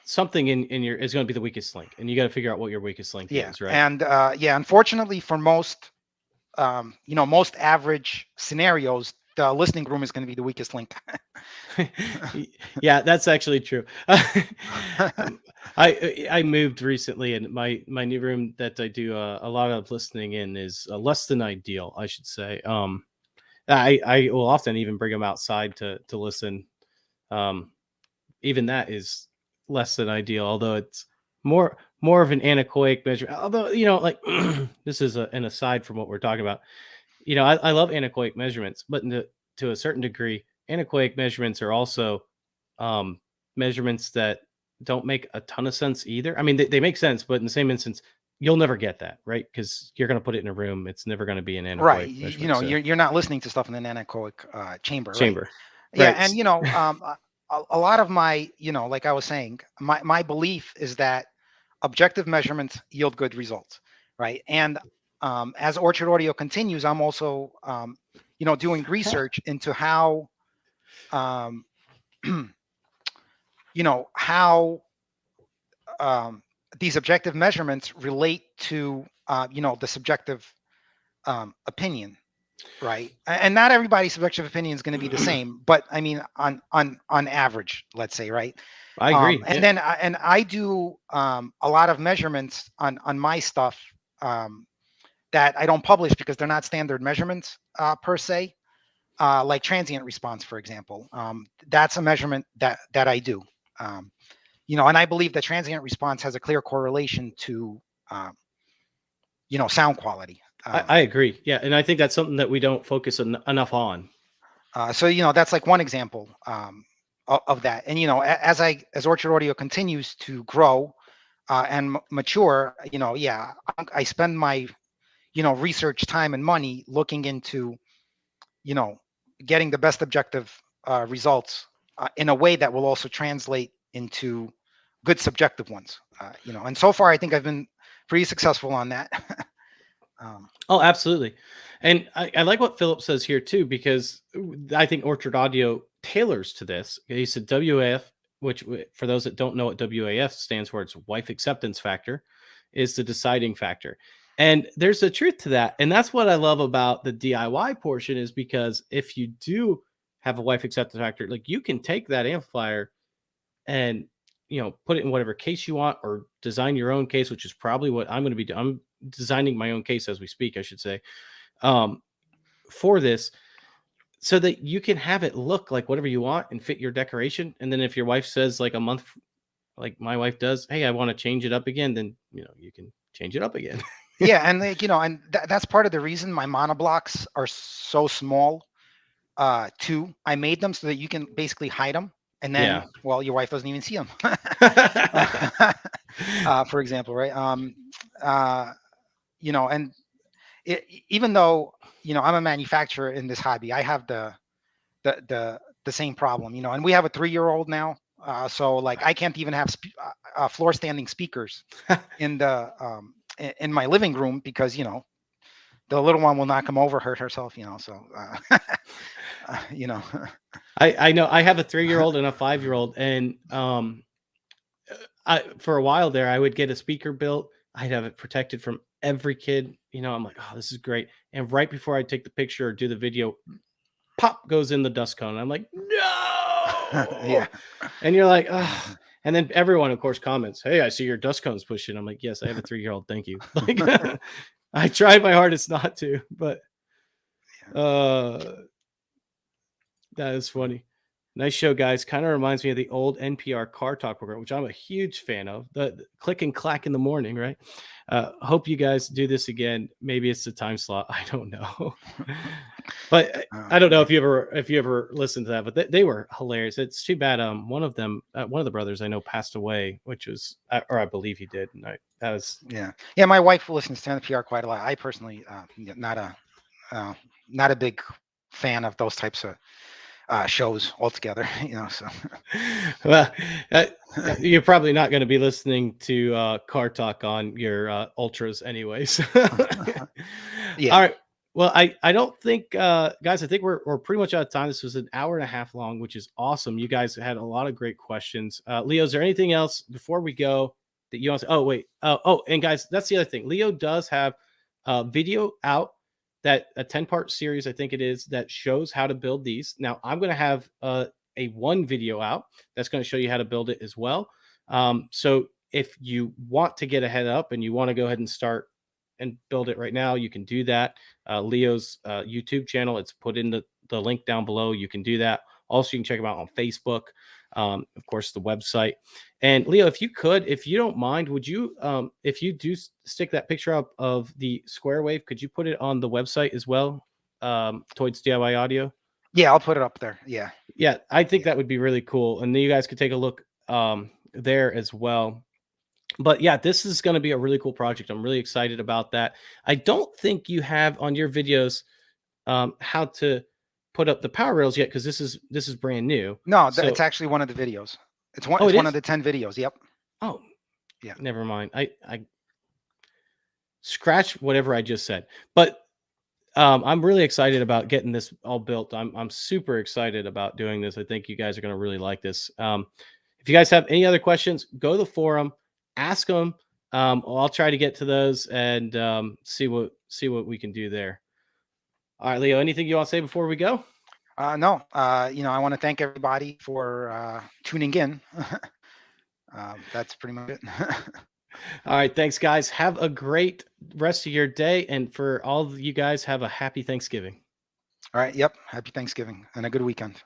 something in your is going to be the weakest link, and you got to figure out what your weakest link is, right? And unfortunately, for most most average scenarios, the listening room is going to be the weakest link. Yeah, that's actually true. I moved recently, and my new room that I do a lot of listening in is less than ideal, I should say. I will often even bring them outside to listen. Even that is less than ideal, although it's more of an anechoic measure. Although, like this is an aside from what we're talking about. I love anechoic measurements, but to a certain degree, anechoic measurements are also measurements that don't make a ton of sense either. I mean, they make sense, but in the same instance, you'll never get that, right? Because you're going to put it in a room. It's never going to be an anechoic right. measurement. You're not listening to stuff in an anechoic chamber. Right? Yeah, right. And a lot of my, like I was saying, my belief is that objective measurements yield good results, right? And as Orchard Audio continues, I'm also doing research into how, um, how these objective measurements relate to, the subjective opinion, right? And not everybody's subjective opinion is going to be the same, but I mean, on average, let's say, right? I agree. And Yeah. then I do a lot of measurements on my stuff that I don't publish because they're not standard measurements per se. Like transient response, for example, that's a measurement that I do. And I believe that transient response has a clear correlation to, sound quality. I agree. Yeah, and I think that's something that we don't focus enough on. So that's like one example of that. And as Orchard Audio continues to grow and mature, yeah, I spend my research time and money looking into getting the best objective results in a way that will also translate into good subjective ones. And so far I think I've been pretty successful on that. Oh, absolutely. And I like what Philip says here too, because I think Orchard Audio tailors to this. He said WAF, which for those that don't know what WAF stands for, it's wife acceptance factor, is the deciding factor. And there's a truth to that. And that's what I love about the DIY portion, is because if you do have a wife acceptance factor, like you can take that amplifier and put it in whatever case you want, or design your own case, which is probably what I'm going to be doing. I'm designing my own case as we speak, I should say, for this, so that you can have it look like whatever you want and fit your decoration. And then if your wife says, like a month, like my wife does, hey, I want to change it up again, then you can change it up again. Yeah, and and that's part of the reason my monoblocks are so small. Too, I made them so that you can basically hide them, and then, Yeah. well, your wife doesn't even see them. For example, right? And even though I'm a manufacturer in this hobby, I have the same problem. And we have a 3-year-old now, so like I can't even have floor standing speakers in the in my living room because the little one will not come over, hurt herself. So I know I have a 3-year-old and a 5-year-old, and for a while there, I would get a speaker built. I'd have it protected from every kid. I'm like, oh, this is great. And right before I take the picture or do the video, pop goes in the dust cone. I'm like, no. Yeah. And you're like, oh. And then everyone, of course, comments, hey, I see your dust cones pushing. I'm like, yes, I have a 3-year-old. Thank you. Like, I tried my hardest not to, but that is funny. Nice show, guys. Kind of reminds me of the old NPR car talk program, which I'm a huge fan of. The click and clack in the morning, right? Hope you guys do this again. Maybe it's the time slot. I don't know. But I don't know if you ever listened to that, but they were hilarious. It's too bad. One of the brothers I know passed away, which was, or I believe he did. And that was. Yeah. My wife listens to NPR quite a lot. I personally, not a big fan of those types of shows altogether. So. Well, you're probably not going to be listening to car talk on your ultras anyways. Yeah. All right. Well, I don't think, guys, I think we're pretty much out of time. This was an hour and a half long, which is awesome. You guys had a lot of great questions. Leo, is there anything else before we go that you want to say? Oh, wait. And guys, that's the other thing. Leo does have a video out, that a 10-part series, I think it is, that shows how to build these. Now I'm going to have a 1 video out that's going to show you how to build it as well. So if you want to get ahead up and you want to go ahead and start and build it right now, you can do that. Leo's YouTube channel, it's put in the link down below. You can do that. Also, you can check him out on Facebook. Of course, the website. And Leo, if you don't mind, would you, if you do stick that picture up of the square wave, could you put it on the website as well, towards DIY Audio? Yeah, I'll put it up there. Yeah. Yeah, I think that would be really cool. And then you guys could take a look there as well. But yeah, this is going to be a really cool project. I'm really excited about that. I don't think you have on your videos how to put up the power rails yet, because this is brand new. No, it's actually one of the videos. It's one of the 10 videos. Yep. Oh, yeah. Never mind. I scratch whatever I just said. But I'm really excited about getting this all built. I'm super excited about doing this. I think you guys are going to really like this. If you guys have any other questions, go to the forum, ask them. I'll try to get to those and see what we can do there. All right, Leo. Anything you want to say before we go? No, I want to thank everybody for tuning in. That's pretty much it. All right, thanks, guys. Have a great rest of your day, and for all of you guys, have a happy Thanksgiving. All right. Yep. Happy Thanksgiving and a good weekend.